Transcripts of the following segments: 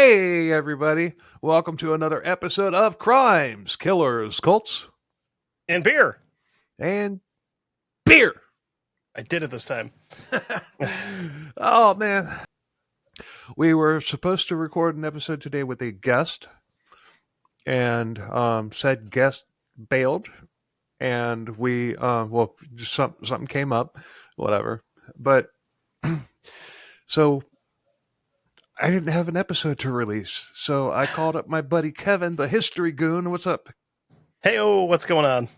Hey, everybody. Welcome to another episode of Crimes, Killers, Cults, And beer. and Beer. I did it this time. Oh, man. We were supposed to record an episode today with a guest, and said guest bailed, and we, just something came up, whatever. But, so I didn't have an episode to release, so I called up my buddy Kevin, the History Goon. What's up? Hey-oh, what's going on?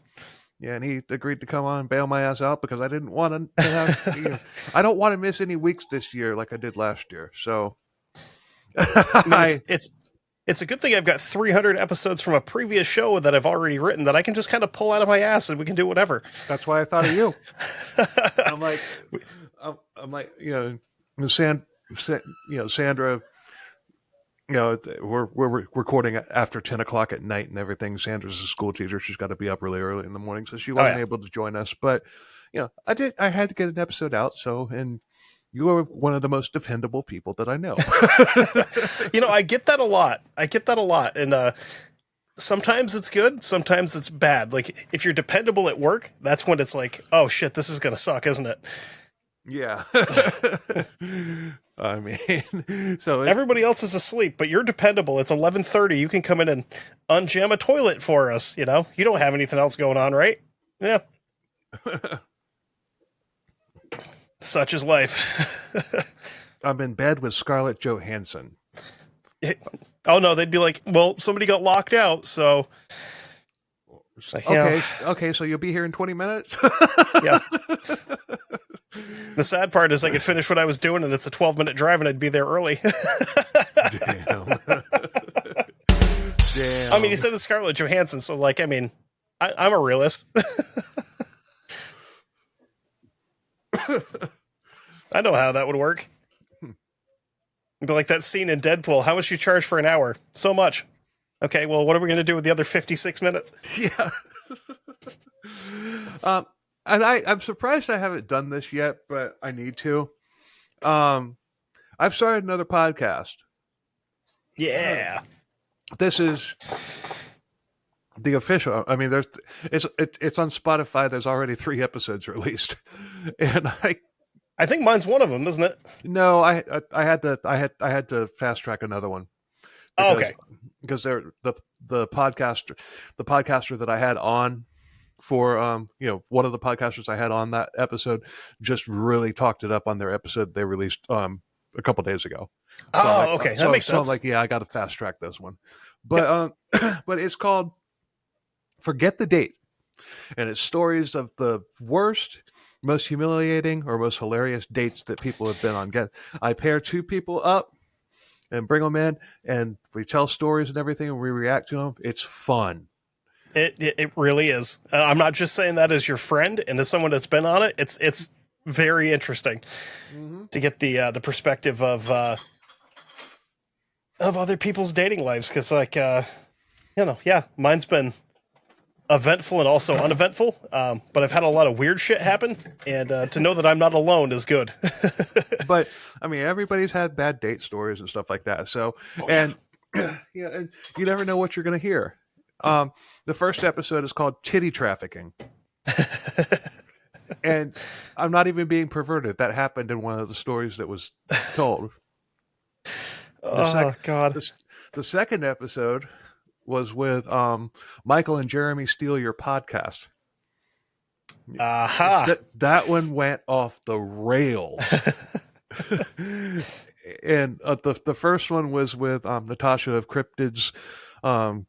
Yeah, and he agreed to come on and bail my ass out because I didn't want to have, I don't want to miss any weeks this year like I did last year. So It's a good thing I've got 300 episodes from a previous show that I've already written that I can just kind of pull out of my ass and we can do whatever. That's why I thought of you. I'm like, Sandra, we're recording after 10 o'clock at night and everything. Sandra's a school teacher. She's got to be up really early in the morning. So she wasn't able to join us, but I had to get an episode out. So, and you are one of the most defendable people that I know. I get that a lot. And, sometimes it's good. Sometimes it's bad. Like if you're dependable at work, that's when it's like, oh shit, this is going to suck, isn't it? Yeah. I mean, so everybody else is asleep, but you're dependable. It's 11:30. You can come in and unjam a toilet for us. You don't have anything else going on, right? Yeah. Such is life. I'm in bed with Scarlett Johansson. Oh no, they'd be like, well, somebody got locked out, so. Like, okay, so you'll be here in 20 minutes? Yeah. The sad part is I could finish what I was doing and it's a 12-minute drive and I'd be there early. Damn. Damn. I mean, you said it's Scarlett Johansson, so I'm a realist. I know how that would work. It'd be like that scene in Deadpool. How much you charge for an hour? So much. Okay, well, what are we going to do with the other 56 minutes? Yeah. And I'm surprised I haven't done this yet, but I need to. I've started another podcast. Yeah. This is the official. I mean, it's on Spotify. There's already 3 episodes released, and I think mine's one of them, isn't it? No, I had to fast track another one. Because, okay. Because they're the podcaster that I had on for one of the podcasters I had on that episode just really talked it up on their episode they released a couple days ago. So okay, that makes sense. So I'm like, yeah, I got to fast track this one, but but it's called Forget the Date, and it's stories of the worst, most humiliating, or most hilarious dates that people have been on. I pair 2 people up and bring them in, and we tell stories and everything, and we react to them. It's fun. It really is. I'm not just saying that as your friend and as someone that's been on it. It's very interesting to get the perspective of other people's dating lives, because mine's been eventful and also uneventful, but I've had a lot of weird shit happen, and to know that I'm not alone is good. But I mean, everybody's had bad date stories and stuff like that. So, and you never know what you're going to hear. The first episode is called Titty Trafficking, and I'm not even being perverted. That happened in one of the stories that was told. God! The second episode was with Michael and Jeremy Steal Your Podcast. Aha! That one went off the rails. And the first one was with Natasha of Cryptids,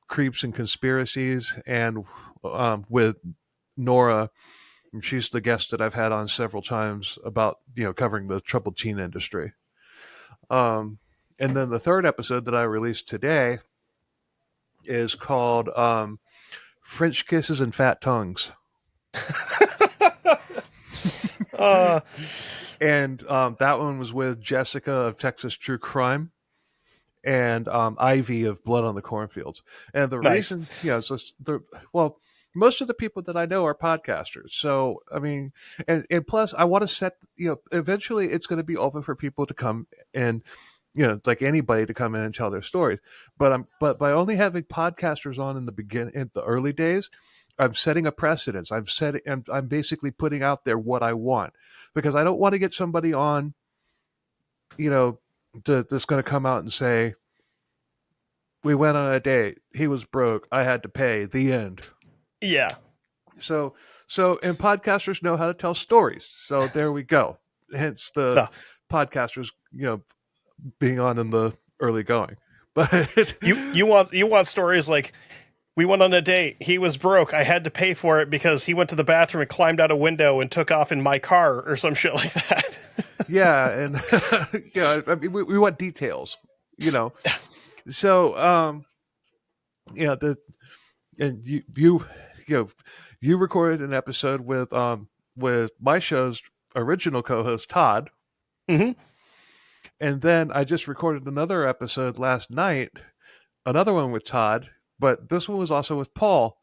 Creeps and Conspiracies, and with Nora. She's the guest that I've had on several times about covering the troubled teen industry. And then the third episode that I released today is called French Kisses and Fat Tongues. And that one was with Jessica of Texas True Crime and Ivy of Blood on the Cornfields. And the reason, most of the people that I know are podcasters. So, I mean, and plus I want to set, eventually it's going to be open for people to come and it's like anybody to come in and tell their stories. But by only having podcasters on in the early days, I'm setting a precedence. I'm basically putting out there what I want, because I don't want to get somebody on, that's going to come out and say, we went on a date, he was broke, I had to pay, the end. Yeah. So and podcasters know how to tell stories. So there we go. Hence the podcasters, being on in the early going. But you want stories like, we went on a date, he was broke, I had to pay for it because he went to the bathroom and climbed out a window and took off in my car or some shit like that. Yeah, and I mean, we want details, So and you recorded an episode with my show's original co-host Todd. Mm-hmm. And then I just recorded another episode last night, another one with Todd, but this one was also with Paul,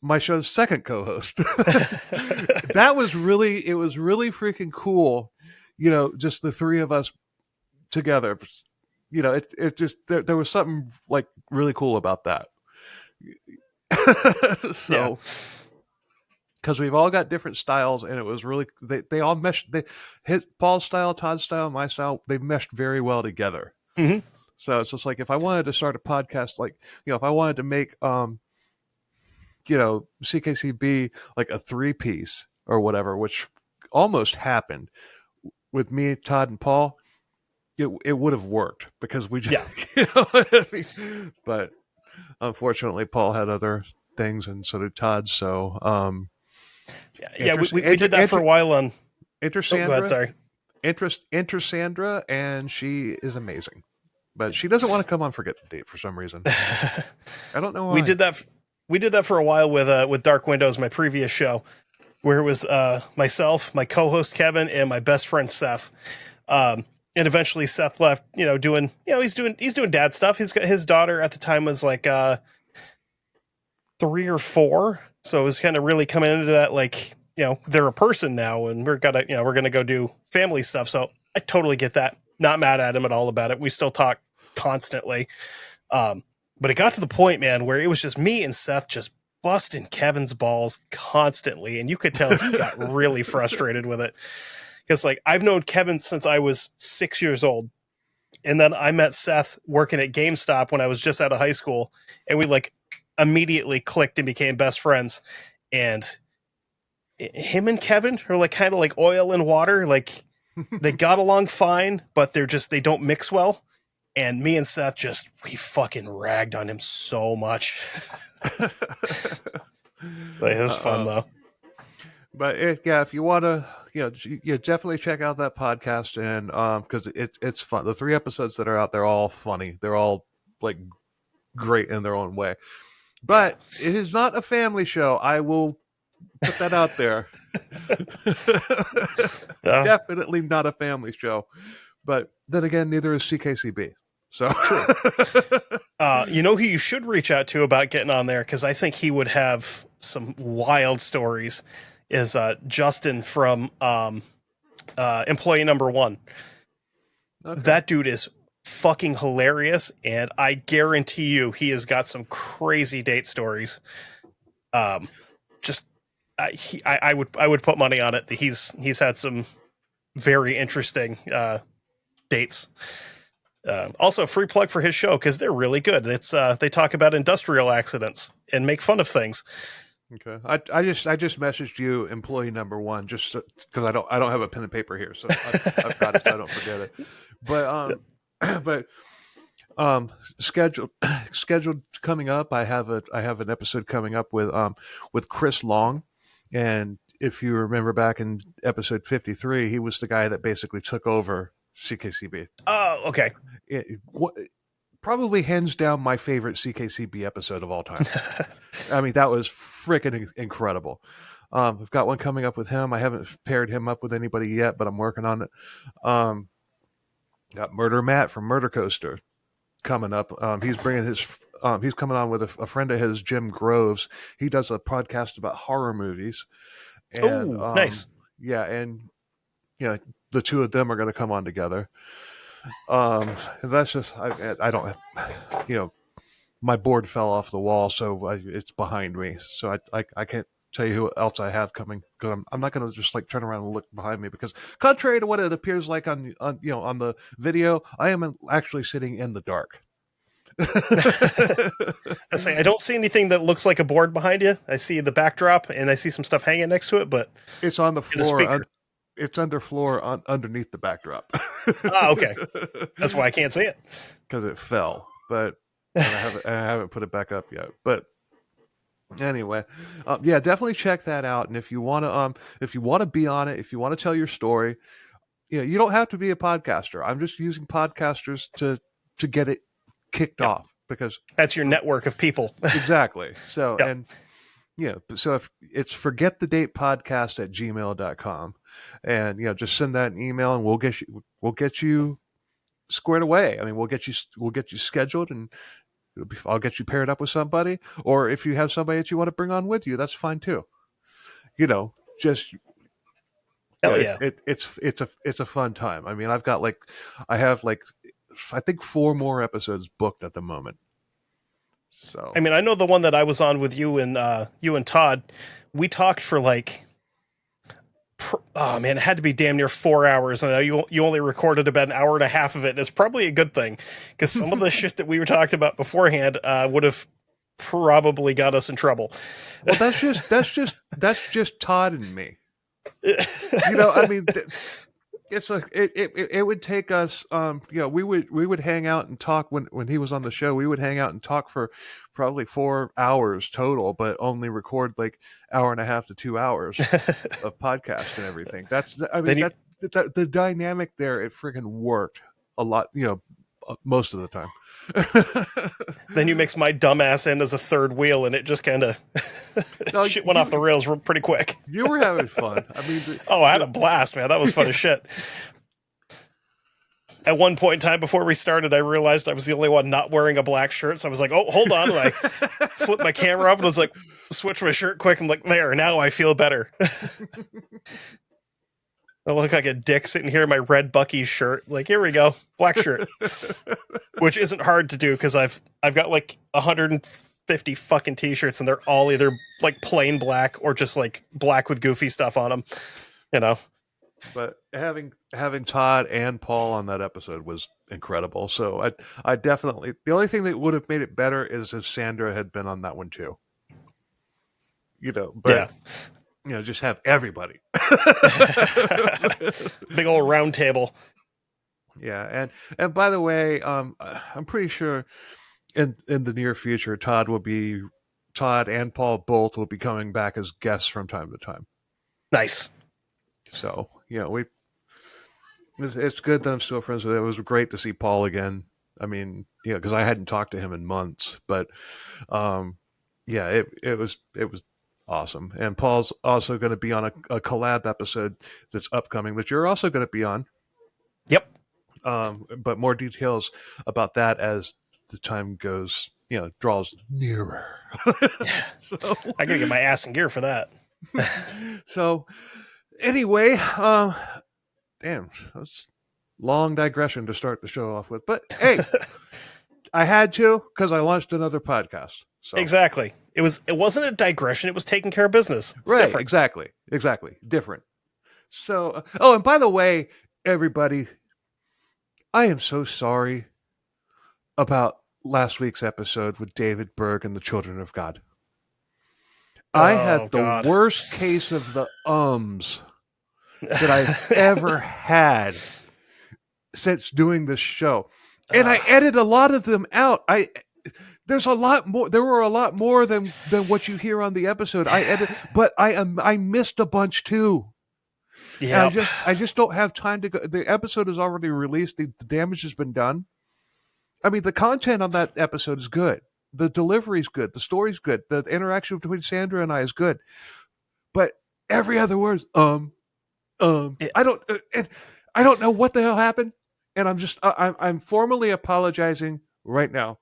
my show's second co-host. It was really freaking cool, just the three of us together. It just there was something like really cool about that. So, because we've all got different styles, and it was really they all meshed. Paul's style, Todd's style, my style, they meshed very well together. Mm-hmm. So it's just like, if I wanted to start a podcast, like, if I wanted to make CKCB like a 3-piece or whatever, which almost happened with me, Todd, and Paul, it would have worked, because we just but unfortunately Paul had other things, and so did Todd. So we did that for a while on Enter Sandra. Go ahead, sorry. Enter Sandra, and she is amazing, but she doesn't want to come on Forget the Date for some reason. I don't know why. We did that for a while with Dark Windows, my previous show, where it was myself, my co-host Kevin, and my best friend Seth. And eventually Seth left, doing he's doing dad stuff. His daughter at the time was like 3 or 4, so it was kind of really coming into that, like, they're a person now, and we're gonna go do family stuff. So I totally get that. Not mad at him at all about it. We still talk constantly. But it got to the point, man, where it was just me and Seth just busting Kevin's balls constantly, and you could tell he got really frustrated with it. Because, like, I've known Kevin since I was 6 years old, and then I met Seth working at GameStop when I was just out of high school, and we like immediately clicked and became best friends. And him and Kevin are like kind of like oil and water. Like, they got along fine, but they don't mix well. And me and Seth we fucking ragged on him so much. It was fun though. But if you want to, you definitely check out that podcast, and because it's fun. The 3 episodes that are out, they're all funny. They're all like great in their own way. But it is not a family show. I will put that out there. Definitely not a family show. But then again, neither is CKCB. So, who you should reach out to about getting on there, because I think he would have some wild stories, is Justin from Employee Number 1. Okay. That dude is fucking hilarious, and I guarantee you he has got some crazy date stories. I would put money on it that he's had some very interesting dates. Also, free plug for his show, because they're really good. It's they talk about industrial accidents and make fun of things. Okay, I just messaged you Employee Number 1 just because I don't have a pen and paper here, so I've got it so I don't forget it. But scheduled coming up, I have an episode coming up with Chris Long, and if you remember back in episode 53, he was the guy that basically took over CKCB. Oh, okay. Probably hands down my favorite CKCB episode of all time. I mean, that was freaking incredible. I've got one coming up with him. I haven't paired him up with anybody yet, but I'm working on it. Got Murder Matt from Murder Coaster coming up. He's bringing he's coming on with a friend of his, Jim Groves. He does a podcast about horror movies. And, nice. Yeah, and the two of them are going to come on together. That's just I don't, you know, my board fell off the wall, so it's behind me. So I can't tell you who else I have coming. Cause I'm not going to just like turn around and look behind me, because contrary to what it appears like on on the video, I am actually sitting in the dark. I say I don't see anything that looks like a board behind you. I see the backdrop and I see some stuff hanging next to it, but It's on the in a floor. speaker. It's underneath the backdrop. Ah, okay. That's why I can't see it. Because it fell, but I haven't put it back up yet. But anyway, yeah, definitely check that out. And if you want to be on it, if you want to tell your story, you don't have to be a podcaster. I'm just using podcasters to get it kicked Yep. off, because That's your network of people. exactly. So Yep. and so if it's forgetthedatepodcast@gmail.com, and just send that an email, and we'll get you squared away. I mean, we'll get you scheduled, and I'll get you paired up with somebody, or if you have somebody that you want to bring on with you, that's fine too. Just Hell yeah. it's a fun time. I mean, I have I think 4 more episodes booked at the moment. So I mean, I know the one that I was on with you and Todd. We talked for oh man, it had to be damn near 4 hours, and I know you only recorded about an hour and a half of it. And it's probably a good thing, because some of the shit that we were talking about beforehand would have probably got us in trouble. well, that's just Todd and me. I mean, it's like it would take us. We would hang out and talk when he was on the show. We would hang out and talk for probably 4 hours total, but only record like hour and a half to 2 hours of podcast and everything. The dynamic there. It freaking worked a lot. Most of the time. Then you mix my dumbass in as a third wheel, and it just kind of shit went off the rails pretty quick. You were having fun. I mean, I had a blast, man. That was fun as shit. At one point in time before we started, I realized I was the only one not wearing a black shirt. So I was like, oh, hold on. And I flipped my camera up and was like, switch my shirt quick. I'm like, there, now I feel better. I look like a dick sitting here in my red Buc-ee's shirt. Like, here we go. Black shirt. Which isn't hard to do, because I've got like 150 fucking t-shirts, and they're all either like plain black or just like black with goofy stuff on them. But having Todd and Paul on that episode was incredible. So I definitely, the only thing that would have made it better is if Sandra had been on that one too. But just have everybody. Big old round table. Yeah, and by the way, I'm pretty sure in the near future, Todd and Paul both will be coming back as guests from time to time. Nice. So it's good that I'm still friends with him. It was great to see Paul again. I mean, because I hadn't talked to him in months, but it was awesome. And Paul's also going to be on a collab episode that's upcoming that you're also going to be on. Yep. But more details about that as the time goes, draws nearer. So, I gotta get my ass in gear for that. So anyway, damn, that's long digression to start the show off with. But hey, I had to, because I launched another podcast. So. Exactly. It wasn't a digression. It was taking care of business. It's right. Different. Exactly. Different. So, and by the way, everybody, I am so sorry about last week's episode with David Berg and the Children of God. I had the worst case of the ums that I've ever had since doing this show. And I edited a lot of them out. There's a lot more. There were a lot more than what you hear on the episode. But I missed a bunch too. Yeah, I just don't have time to go. The episode is already released. The damage has been done. I mean, the content on that episode is good. The delivery's good. The story's good. The interaction between Sandra and I is good. But every other word is I don't know what the hell happened, and I'm formally apologizing right now.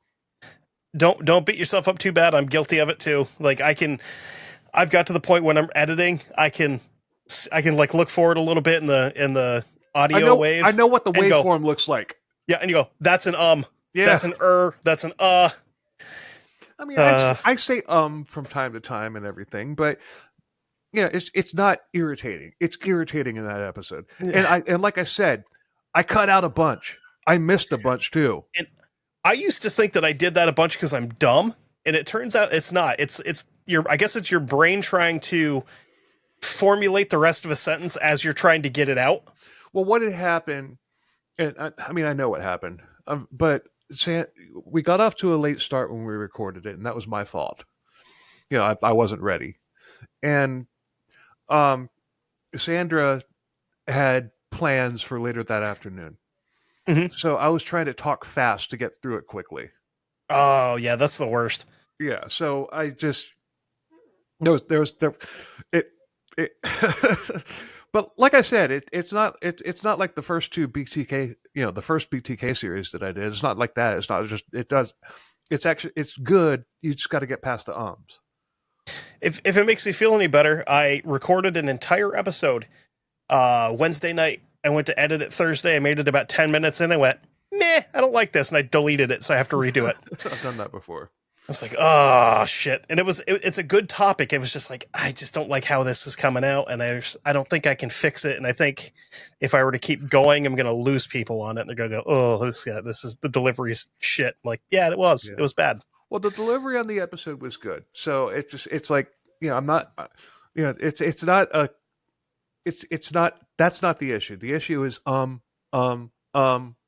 Don't beat yourself up too bad. I'm guilty of it too. Like I've got to the point when I'm editing, I can like look forward a little bit in the audio wave. I know what the waveform looks like. Yeah, and you go, that's an Yeah. that's an that's an I mean, I say from time to time and everything, but yeah, it's not irritating. It's irritating in that episode. And like I said, I cut out a bunch. I missed a bunch too. And I used to think that I did that a bunch because I'm dumb, and it turns out it's not. It's your, I guess it's your brain trying to formulate the rest of a sentence as you're trying to get it out. Well, what had happened, and I mean, I know what happened, but we got off to a late start when we recorded it, and that was my fault. You know, I wasn't ready. And um, Sandra had plans for later that afternoon. Mhm. So I was trying to talk fast to get through it quickly. Oh yeah, that's the worst. Yeah, so I just there it it but like I said, it's not like the first two BTK, the first BTK series that I did. It's not like that. It's not just it's actually it's good. You just got to get past the ums. If it makes you feel any better, I recorded an entire episode Wednesday night. I went to edit it Thursday. I made it about 10 minutes in. I went, meh, I don't like this, and I deleted it, so I have to redo it. I've done that before. I was like, oh shit. And it's a good topic. It was just like, I just don't like how this is coming out, and I don't think I can fix it. And I think if I were to keep going, I'm going to lose people on it. And they're going to go, oh, this is the delivery's shit. I'm like, yeah, it was. Yeah. It was bad. Well, the delivery on the episode was good. So it's like, I'm not, it's not a, it's not, that's not the issue. The issue is, and I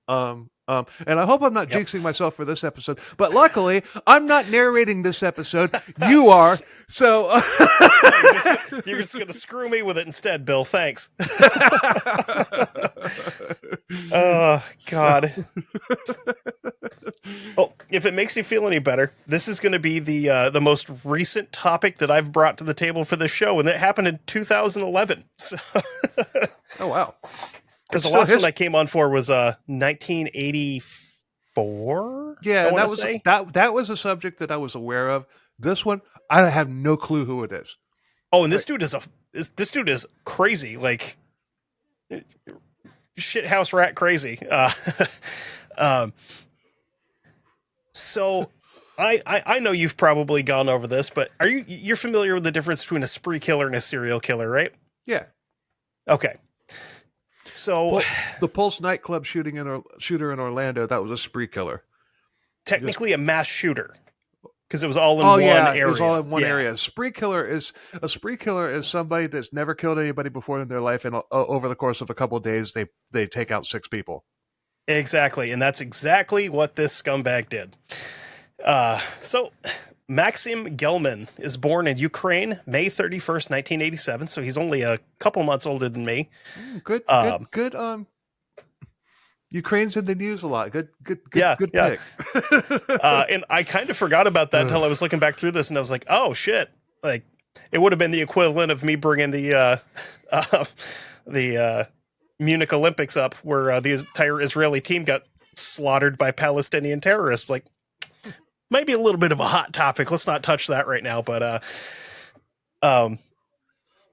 hope I'm not jinxing myself for this episode, but luckily I'm not narrating this episode. You are. So you're just going to screw me with it instead, Bill. Thanks. Oh, God. Oh, if it makes you feel any better, this is going to be the most recent topic that I've brought to the table for this show, and it happened in 2011. So oh, wow. Because the last one I came on for was 1984. Yeah, that was a subject that I was aware of. This one, I have no clue who it is. Oh, and this dude is crazy, like shithouse rat crazy. So I know you've probably gone over this, but you're familiar with the difference between a spree killer and a serial killer, right? Yeah. Okay. So the Pulse nightclub shooter in Orlando, that was a spree killer. Technically a mass shooter, because it was all in one area. It was all in one area. A spree killer is somebody that's never killed anybody before in their life, and over the course of a couple of days, they take out 6 people. Exactly, and that's exactly what this scumbag did. So Maksim Gelman is born in Ukraine, May 31st, 1987. So he's only a couple months older than me. Good. Ukraine's in the news a lot. Good pick. And I kind of forgot about that until I was looking back through this, and I was like, oh shit! Like it would have been the equivalent of me bringing the Munich Olympics up, where the entire Israeli team got slaughtered by Palestinian terrorists. Like, might be a little bit of a hot topic. Let's not touch that right now. But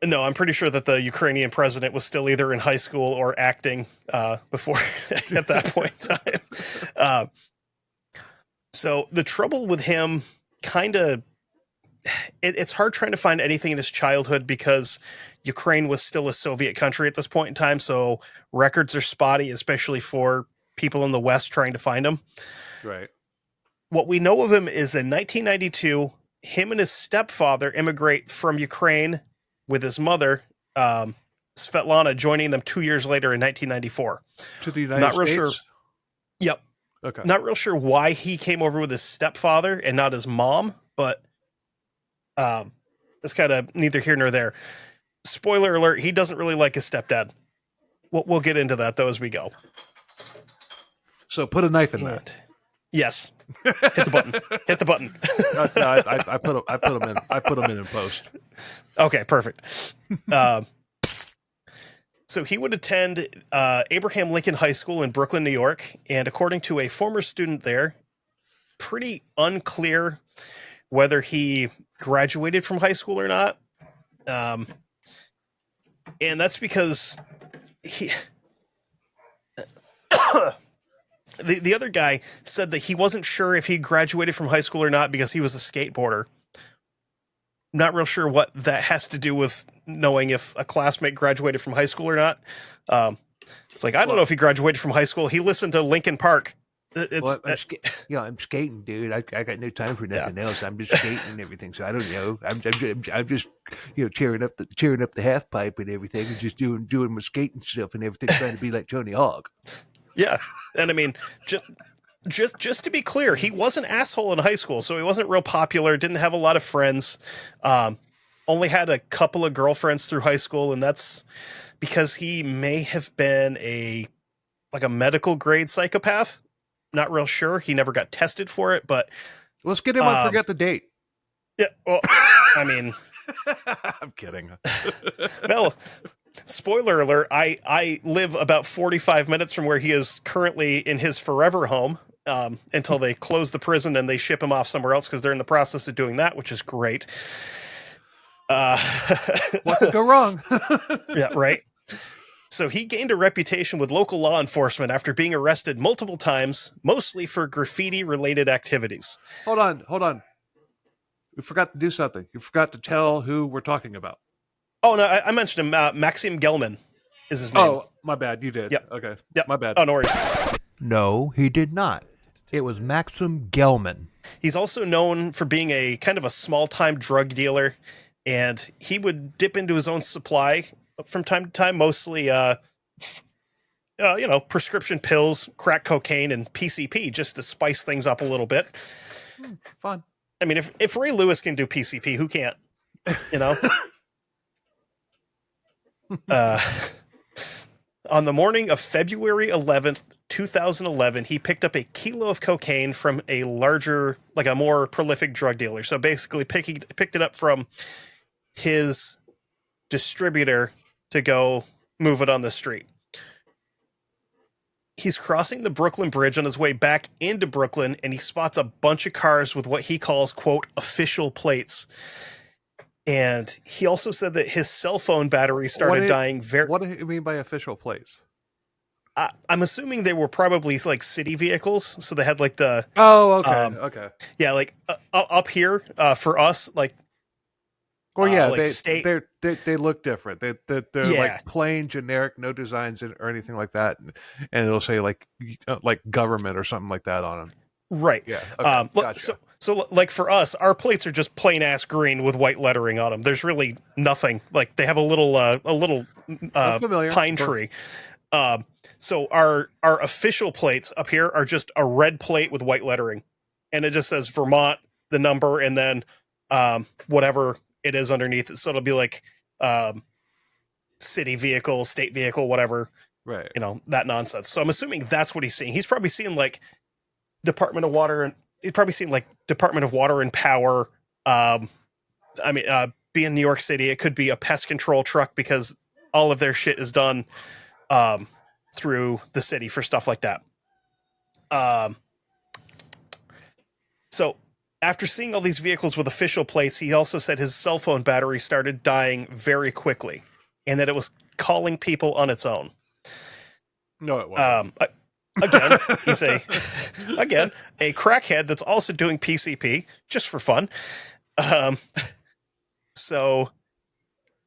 no, I'm pretty sure that the Ukrainian president was still either in high school or acting before at that point in time. So the trouble with him, it's hard trying to find anything in his childhood because Ukraine was still a Soviet country at this point in time. So records are spotty, especially for people in the West trying to find him. Right. What we know of him is in 1992, him and his stepfather immigrate from Ukraine with his mother, Svetlana, joining them 2 years later in 1994. To the United States? Sure. Yep. Okay. Not real sure why he came over with his stepfather and not his mom, but it's kind of neither here nor there. Spoiler alert, he doesn't really like his stepdad. We'll get into that, though, as we go. So put a knife in that. Yes. Hit the button. Hit the button. I put them in post. Okay, perfect. So he would attend Abraham Lincoln High School in Brooklyn, New York, and according to a former student there, pretty unclear whether he graduated from high school or not. And that's because The other guy said that he wasn't sure if he graduated from high school or not because he was a skateboarder. Not real sure what that has to do with knowing if a classmate graduated from high school or not. It's like, I don't know if he graduated from high school. He listened to Linkin Park. I'm skating, dude. I got no time for nothing else. I'm just skating and everything. So I don't know. I'm just cheering up the half pipe and everything, and just doing my skating stuff and everything, trying to be like Tony Hawk. Yeah, and I mean, just to be clear, he was an asshole in high school, so he wasn't real popular. Didn't have a lot of friends. Only had a couple of girlfriends through high school, and that's because he may have been a medical grade psychopath. Not real sure. He never got tested for it, but let's get him on Forget the Date. Yeah, well, I mean, I'm kidding. Well, spoiler alert, I live about 45 minutes from where he is currently in his forever home, until they close the prison and they ship him off somewhere else because they're in the process of doing that, which is great. What could go wrong? Yeah, right. So he gained a reputation with local law enforcement after being arrested multiple times, mostly for graffiti-related activities. Hold on. We forgot to do something. You forgot to tell who we're talking about. Oh, no, I mentioned him. Maksim Gelman is his name. Oh, my bad. You did. Yep. Okay. Yep. My bad. Oh, no worries. No, he did not. It was Maksim Gelman. He's also known for being a kind of a small-time drug dealer, and he would dip into his own supply from time to time, mostly, prescription pills, crack cocaine, and PCP, just to spice things up a little bit. Fun. I mean, if Ray Lewis can do PCP, who can't? You know? On the morning of February 11th, 2011, he picked up a kilo of cocaine from a more prolific drug dealer. So basically picked it up from his distributor to go move it on the street. He's crossing the Brooklyn Bridge on his way back into Brooklyn, and he spots a bunch of cars with what he calls, quote, official plates. And he also said that his cell phone battery started dying What do you mean by official plates? I'm assuming they were probably like city vehicles, so they had like the... Oh, okay, okay. Yeah, like up here, for us, like... Well, yeah, like they look different. They're like plain, generic, no designs or anything like that, and it'll say like government or something like that on them. Right. Yeah. Okay, gotcha. So like for us, our plates are just plain ass green with white lettering on them. There's really nothing. Like they have a little pine tree. So our official plates up here are just a red plate with white lettering, and it just says Vermont, the number, and then whatever it is underneath it. So it'll be like city vehicle, state vehicle, whatever. Right. You know, that nonsense. So I'm assuming that's what he's seeing. He's probably seeing like Department of Water and Power. Being New York City, it could be a pest control truck because all of their shit is done through the city for stuff like that. So after seeing all these vehicles with official plates, he also said his cell phone battery started dying very quickly and that it was calling people on its own. No, it wasn't. Again, he's a crackhead that's also doing PCP just for fun. So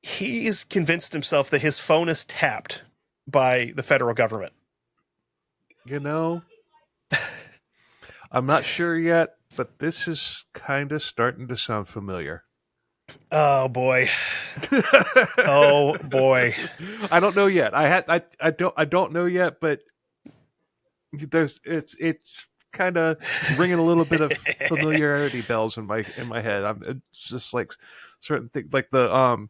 he's convinced himself that his phone is tapped by the federal government. You know, I'm not sure yet, but this is kind of starting to sound familiar. Oh boy. Oh boy. I don't know yet. I don't know yet, but it's kind of ringing a little bit of familiarity bells in my head. It's just like certain things, like the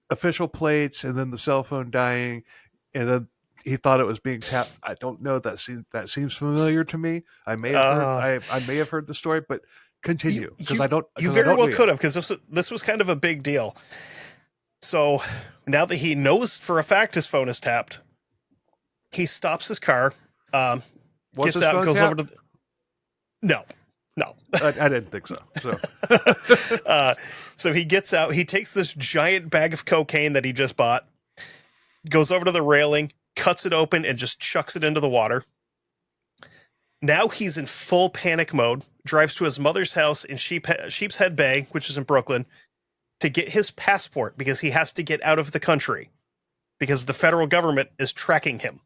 official plates, and then the cell phone dying, and then he thought it was being tapped. I don't know. That seems familiar to me. I may have heard the story, but continue because I don't. You very well could have, because this was kind of a big deal. So now that he knows for a fact his phone is tapped, he stops his car, gets out, and goes over to. No. I didn't think so. So he gets out. He takes this giant bag of cocaine that he just bought, goes over to the railing, cuts it open, and just chucks it into the water. Now he's in full panic mode, drives to his mother's house in Sheepshead Bay, which is in Brooklyn, to get his passport because he has to get out of the country because the federal government is tracking him.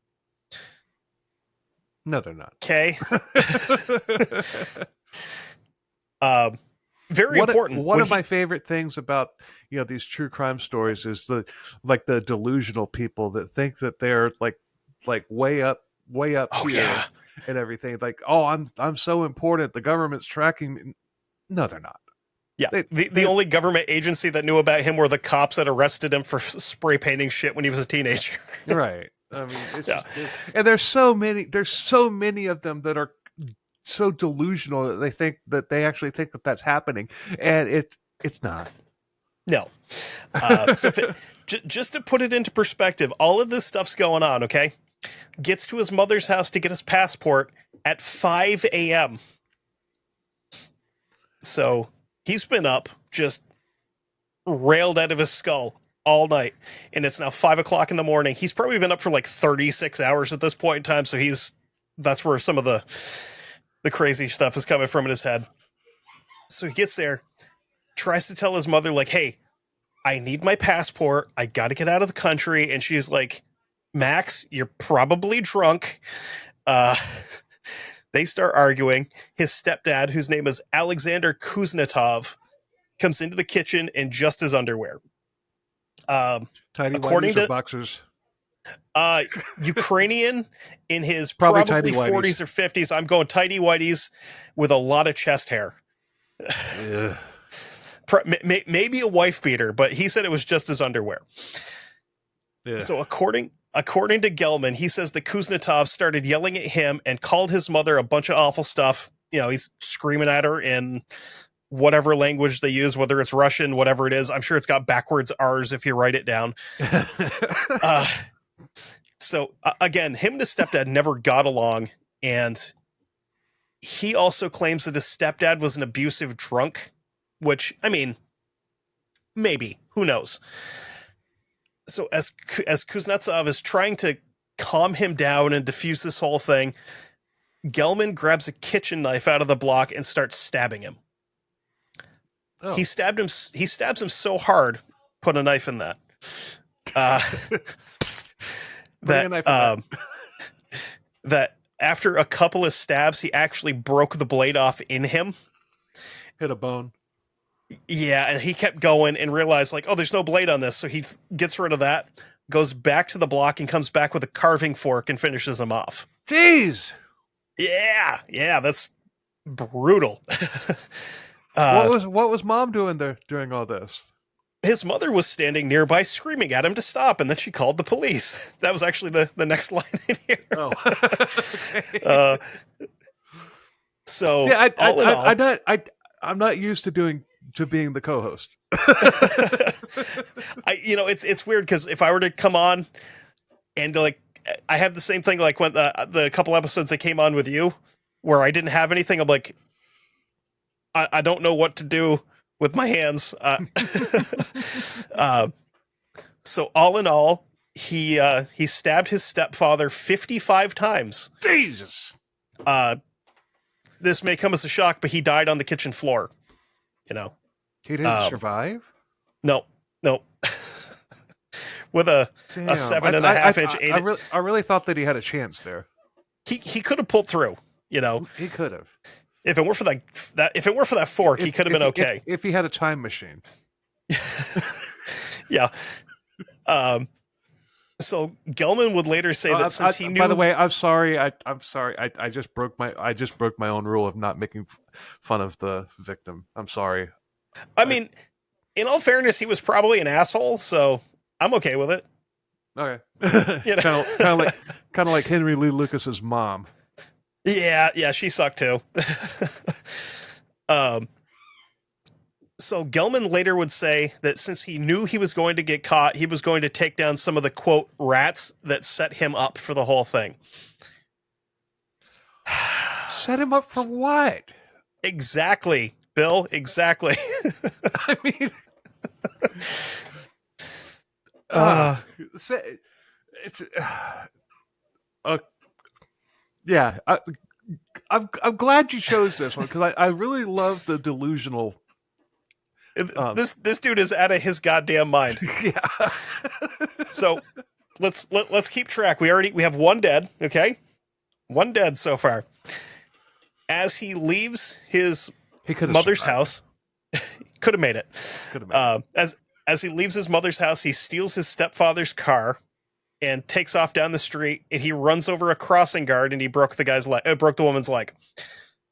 No, they're not. Okay. Very important. One of my favorite things about these true crime stories is the delusional people that think that they're like way up here yeah. and everything. Like, oh, I'm so important. The government's tracking me. No, they're not. Yeah, the only government agency that knew about him were the cops that arrested him for spray painting shit when he was a teenager. Right. I mean, and there's so many of them that are so delusional that they actually think that that's happening, and it's not. No. So just to put it into perspective, all of this stuff's going on. Okay, gets to his mother's house to get his passport at 5 a.m. So he's been up, just railed out of his skull all night, and it's now 5 o'clock in the morning. He's probably been up for like 36 hours at this point in time, so that's where some of the crazy stuff is coming from in his head. So he gets there, tries to tell his mother, like, hey, I need my passport. I got to get out of the country. And she's like, Max, you're probably drunk. They start arguing. His stepdad, whose name is Alexander Kuznetsov, comes into the kitchen in just his underwear. Tidy whities or boxers? Ukrainian in his probably probably 40s or 50s. I'm going tidy whities with a lot of chest hair. Maybe a wife beater, but he said it was just his underwear. Yeah. So according to Gelman, he says that Kuznetsov started yelling at him and called his mother a bunch of awful stuff. He's screaming at her in whatever language they use, whether it's Russian, whatever it is. I'm sure it's got backwards R's if you write it down. So again, him and his stepdad never got along, and he also claims that his stepdad was an abusive drunk, which, I mean, maybe, who knows? So as Kuznetsov is trying to calm him down and diffuse this whole thing, Gelman grabs a kitchen knife out of the block and starts stabbing him. Oh. He stabs him so hard, put a knife in that. That after a couple of stabs, he actually broke the blade off in him. Hit a bone. Yeah, and he kept going and realized, like, oh, there's no blade on this. So he gets rid of that, goes back to the block, and comes back with a carving fork and finishes him off. Jeez! Yeah, that's brutal. What was Mom doing there during all this? His mother was standing nearby screaming at him to stop, and then she called the police. That was actually the next line in here. Oh. Okay. So yeah, I'm not used to being the co-host. It's weird because if I were to come on and like I have the same thing like when the couple episodes I came on with you where I didn't have anything, I'm like I don't know what to do with my hands. So all in all, he stabbed his stepfather 55 times. Jesus. This may come as a shock, but he died on the kitchen floor. He didn't survive? No. With a 7.5 inch. I really thought that he had a chance there. He could have pulled through. He could have. If it weren't for that fork, he could have been okay. If he had a time machine. Yeah. So Gelman would later say that since he knew. By the way, I'm sorry. I'm sorry. I just broke my own rule of not making fun of the victim. I'm sorry. I mean, in all fairness, he was probably an asshole, so I'm okay with it. Okay. Kind of like Henry Lee Lucas's mom. Yeah, she sucked too. So Gelman later would say that since he knew he was going to get caught, he was going to take down some of the, quote, rats that set him up for the whole thing. Set him up for what? Exactly, Bill, exactly. I mean... It's yeah. I'm glad you chose this one because I really love the delusional. This dude is out of his goddamn mind. Yeah. So let's keep track. We have one dead. Okay, one dead so far. As he leaves his He could have mother's survived. house, could have made it. Could have made it. As he leaves his mother's house, he steals his stepfather's car and takes off down the street. And he runs over a crossing guard and he broke the woman's leg.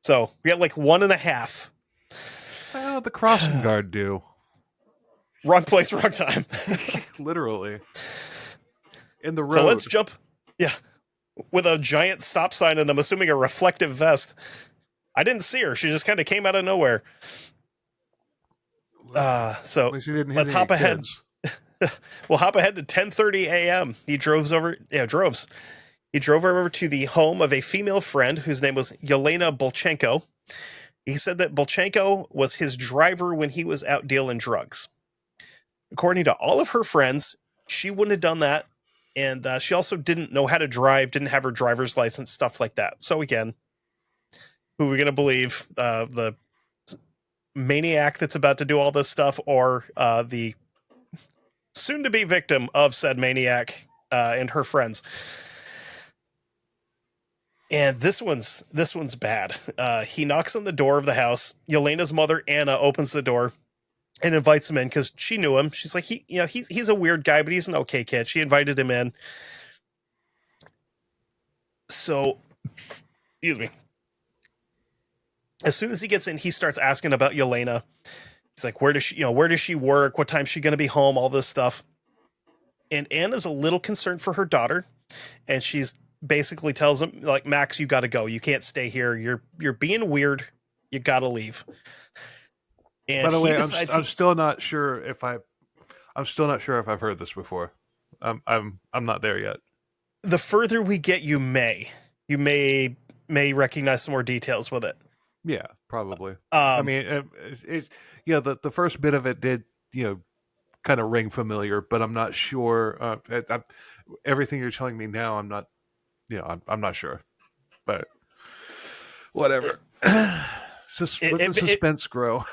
So we got like 1.5. Well, the crossing guard do. Wrong place, wrong time. Literally. In the road. So let's jump. Yeah. With a giant stop sign and I'm assuming a reflective vest. I didn't see her. She just kind of came out of nowhere. So let's hop ahead. We'll hop ahead to 10:30 a.m. He drove over to the home of a female friend whose name was Yelena Bolchenko. He said that Bolchenko was his driver when he was out dealing drugs. According to all of her friends, she wouldn't have done that. And she also didn't know how to drive, didn't have her driver's license, stuff like that. So again, who are we going to believe? The maniac that's about to do all this stuff or the soon-to-be victim of said maniac and her friends? And this one's bad. He knocks on the door of the house. Yelena's mother, Anna, opens the door and invites him in because she knew him. She's like, he's a weird guy, but he's an okay kid. She invited him in. So, excuse me. As soon as he gets in, he starts asking about Yelena. He's like, where does she work? What time's she going to be home? All this stuff. And Anna's a little concerned for her daughter. And she's basically tells him, like, Max, you got to go. You can't stay here. You're being weird. You got to leave. And by the way, I'm still not sure if I've heard this before. I'm not there yet. The further we get, you may recognize some more details with it. Yeah, probably. I mean, the first bit of it did, kind of ring familiar, but I'm not sure. Everything you're telling me now, I'm not, I'm not sure. But whatever. Let the suspense grow.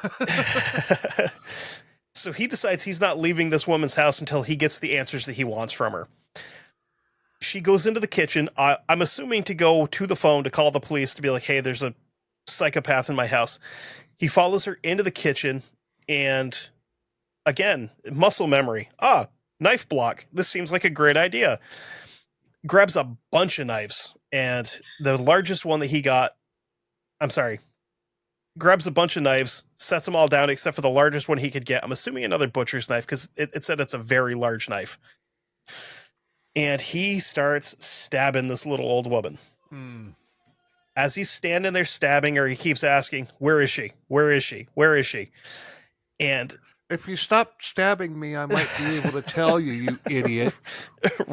So he decides he's not leaving this woman's house until he gets the answers that he wants from her. She goes into the kitchen. I'm assuming to go to the phone to call the police to be like, hey, there's a psychopath in my house. He follows her into the kitchen and again, muscle memory. Knife block. This seems like a great idea. Grabs a bunch of knives and the largest one that he got, grabs a bunch of knives, sets them all down except for the largest one he could get. I'm assuming another butcher's knife because it said it's a very large knife. And he starts stabbing this little old woman. As he's standing there stabbing her, he keeps asking, where is she? Where is she? Where is she? And if you stop stabbing me, I might be able to tell you, you idiot.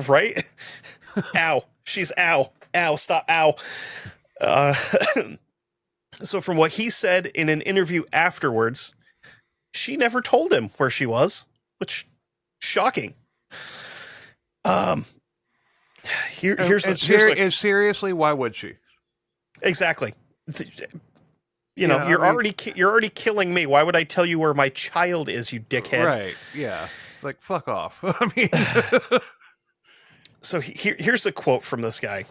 Right? Ow. She's ow. Ow. Stop. Ow. So from what he said in an interview afterwards, she never told him where she was, which shocking. Seriously, why would she? Exactly. You're already killing me. Why would I tell you where my child is, you dickhead? Right. Yeah. It's like, fuck off. I mean, so here's a quote from this guy.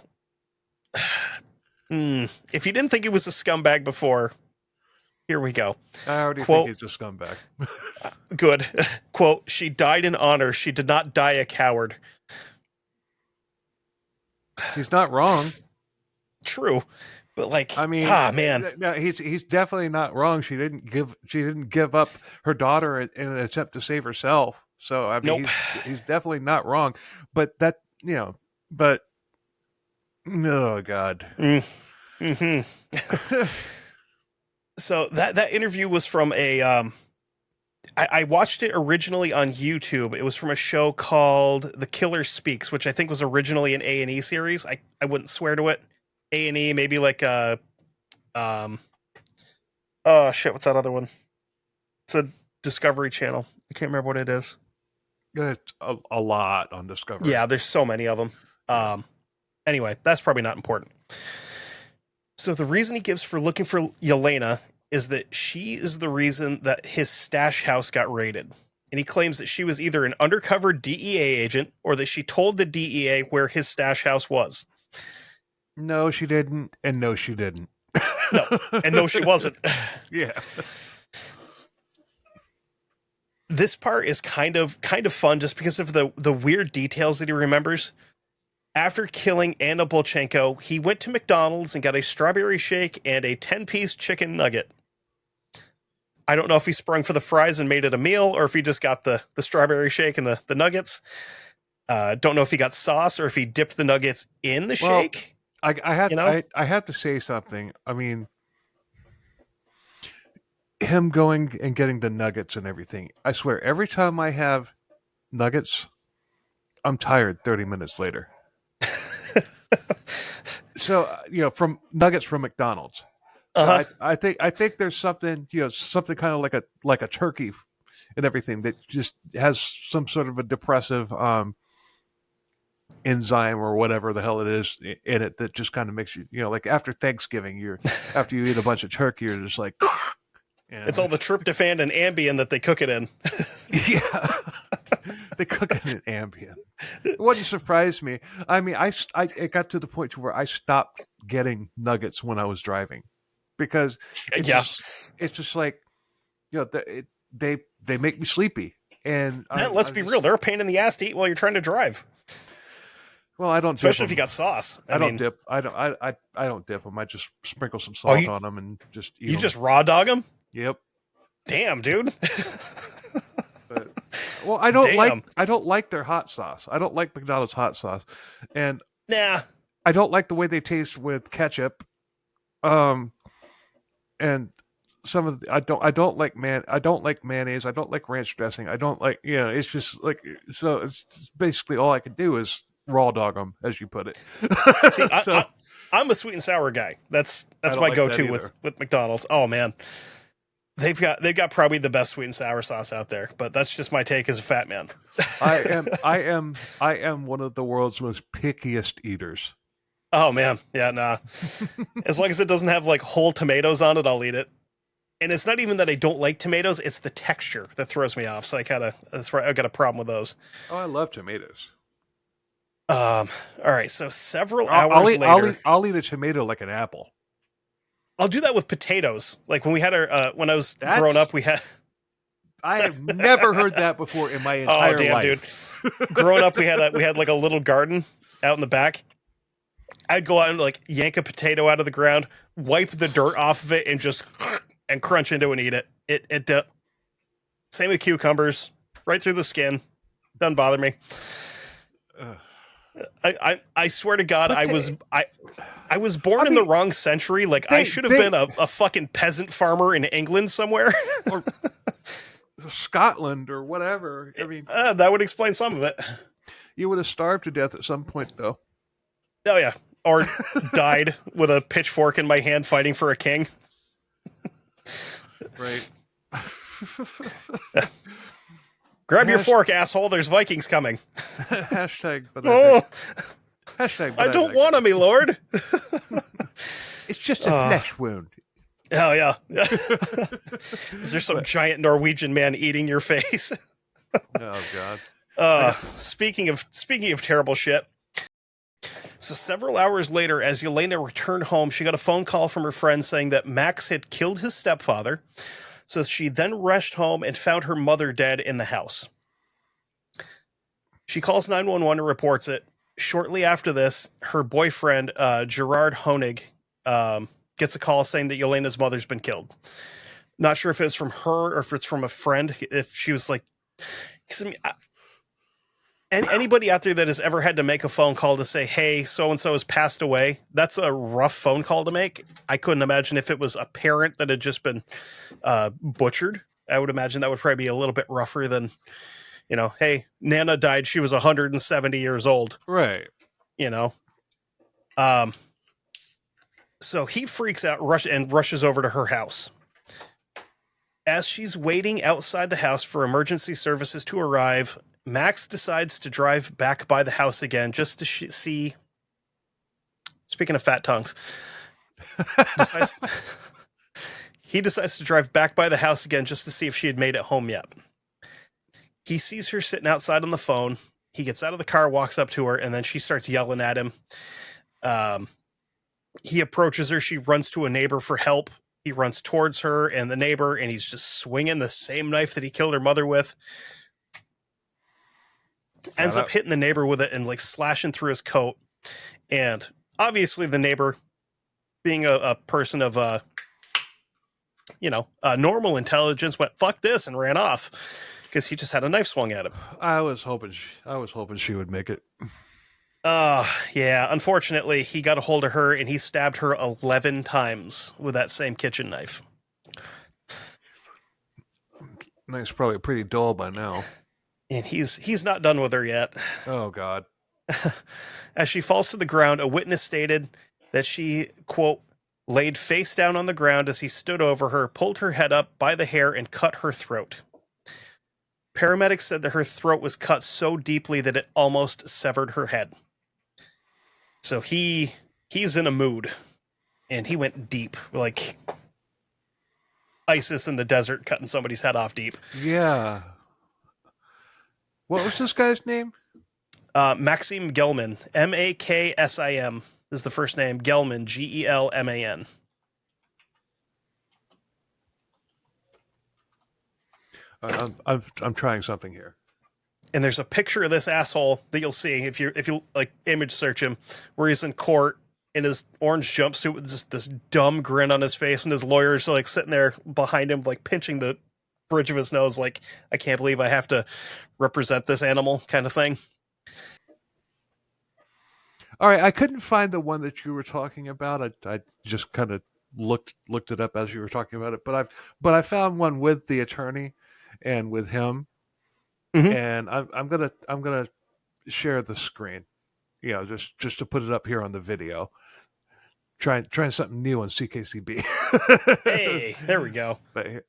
If you didn't think he was a scumbag before, here we go. I already think he's a scumbag. Good. Quote, she died in honor. She did not die a coward. He's not wrong. True. But like, I mean, man. No, he's definitely not wrong. She didn't give up her daughter in an attempt to save herself. So I mean, he's definitely not wrong. But oh God. Mm-hmm. So that interview was from a I watched it originally on YouTube. It was from a show called The Killer Speaks, which I think was originally an A&E series. I wouldn't swear to it. A&E, maybe like oh shit, what's that other one? It's a Discovery Channel. I can't remember what it is. It's a lot on Discovery. Yeah, there's so many of them. Anyway, that's probably not important. So the reason he gives for looking for Yelena is that she is the reason that his stash house got raided. And he claims that she was either an undercover DEA agent or that she told the DEA where his stash house was. No, she didn't, and no, she didn't. No, and no, she wasn't. Yeah. This part is kind of fun just because of the weird details that he remembers. After killing Anna Bolchenko, he went to McDonald's and got a strawberry shake and a 10-piece chicken nugget. I don't know if he sprung for the fries and made it a meal, or if he just got the strawberry shake and the nuggets. Don't know if he got sauce or if he dipped the nuggets in the shake. I have to say something. I mean, him going and getting the nuggets and everything. I swear, every time I have nuggets, I'm tired 30 minutes later. So, from nuggets from McDonald's. So I think there's something, something kind of like a turkey and everything that just has some sort of a depressive enzyme or whatever the hell it is in it that just kind of makes you, like after Thanksgiving, after you eat a bunch of turkey, you're just like, it's all the tryptophan and Ambien that they cook it in. Yeah. They cook it in Ambien. It wouldn't surprise me. I mean, it got to the point to where I stopped getting nuggets when I was driving because it's just like, they make me sleepy. And let's be real, they're a pain in the ass to eat while you're trying to drive. Well, I don't, especially if you got sauce. I don't dip. I don't dip them. I just sprinkle some salt on them and just eat them. Just raw dog them? Yep. Damn, dude. But, well, I don't like their hot sauce. I don't like McDonald's hot sauce, and I don't like the way they taste with ketchup. And some of I don't like mayonnaise. I don't like ranch dressing. I don't like It's just like so. It's basically all I can do is raw dog them, as you put it. See, I'm a sweet and sour guy. That's my go-to with McDonald's. Oh man. They've got probably the best sweet and sour sauce out there, but that's just my take as a fat man. I am one of the world's most pickiest eaters. Oh man, yeah, nah. As long as it doesn't have like whole tomatoes on it, I'll eat it. And it's not even that I don't like tomatoes; it's the texture that throws me off. So that's where I got a problem with those. Oh, I love tomatoes. All right. So several hours later, I'll eat a tomato like an apple. I'll do that with potatoes. Like when we had when I was growing up, we had. I have never heard that before in my entire life. Dude. Growing up, we had like a little garden out in the back. I'd go out and like yank a potato out of the ground, wipe the dirt off of it, and just and crunch into it and eat it. It same with cucumbers, right through the skin. Doesn't bother me. I swear to God, I was born in the wrong century. Like I should have been a fucking peasant farmer in England somewhere, or Scotland or whatever. I mean, that would explain some of it. You would have starved to death at some point, though. Oh yeah, or died with a pitchfork in my hand fighting for a king. Right. Grab your fork, asshole. There's Vikings coming. Hashtag. Hashtag. I don't want to, me lord. It's just a flesh wound. Oh yeah. Is there some giant Norwegian man eating your face? Oh God. Speaking of terrible shit. So several hours later, as Yelena returned home, she got a phone call from her friend saying that Max had killed his stepfather. So she then rushed home and found her mother dead in the house. She calls 911 and reports it. Shortly after this, her boyfriend, Gerard Honig, gets a call saying that Yelena's mother's been killed. Not sure if it's from her or if it's from a friend. If she was like... anybody out there that has ever had to make a phone call to say, hey, so-and-so has passed away, that's a rough phone call to make. I couldn't imagine if it was a parent that had just been butchered. I would imagine that would probably be a little bit rougher than, hey, Nana died. She was 170 years old. Right. So he freaks out rushes over to her house. As she's waiting outside the house for emergency services to arrive, Max decides to drive back by the house again just to see. Speaking of fat tongues, decides, he decides to drive back by the house again just to see if she had made it home yet. He sees her sitting outside on the phone. He gets out of the car, walks up to her, and then she starts yelling at him. He approaches her. She runs to a neighbor for help. He runs towards her and the neighbor, and he's just swinging the same knife that he killed her mother with. Ends up hitting the neighbor with it and like slashing through his coat. And obviously the neighbor, being a person of normal intelligence, went fuck this and ran off because he just had a knife swung at him. I was hoping she would make it. Yeah. Unfortunately, he got a hold of her and he stabbed her 11 times with that same kitchen knife. Knife's probably pretty dull by now. And he's not done with her yet. Oh, God. As she falls to the ground, a witness stated that she, quote, laid face down on the ground as he stood over her, pulled her head up by the hair, and cut her throat. Paramedics said that her throat was cut so deeply that it almost severed her head. So he's in a mood, and he went deep, like ISIS in the desert cutting somebody's head off deep. Yeah. What was this guy's name? Maksim Gelman, Maksim is the first name. Gelman, Gelman. I'm trying something here. And there's a picture of this asshole that you'll see if you like image search him, where he's in court in his orange jumpsuit with just this dumb grin on his face, and his lawyer's like sitting there behind him, like pinching the bridge of his nose, like, I can't believe I have to represent this animal, kind of thing. All right, I couldn't find the one that you were talking about. I just kind of looked it up as you were talking about it, but I found one with the attorney and with him, and I'm gonna share the screen, just to put it up here on the video. Trying something new on CKCB. Hey, there we go.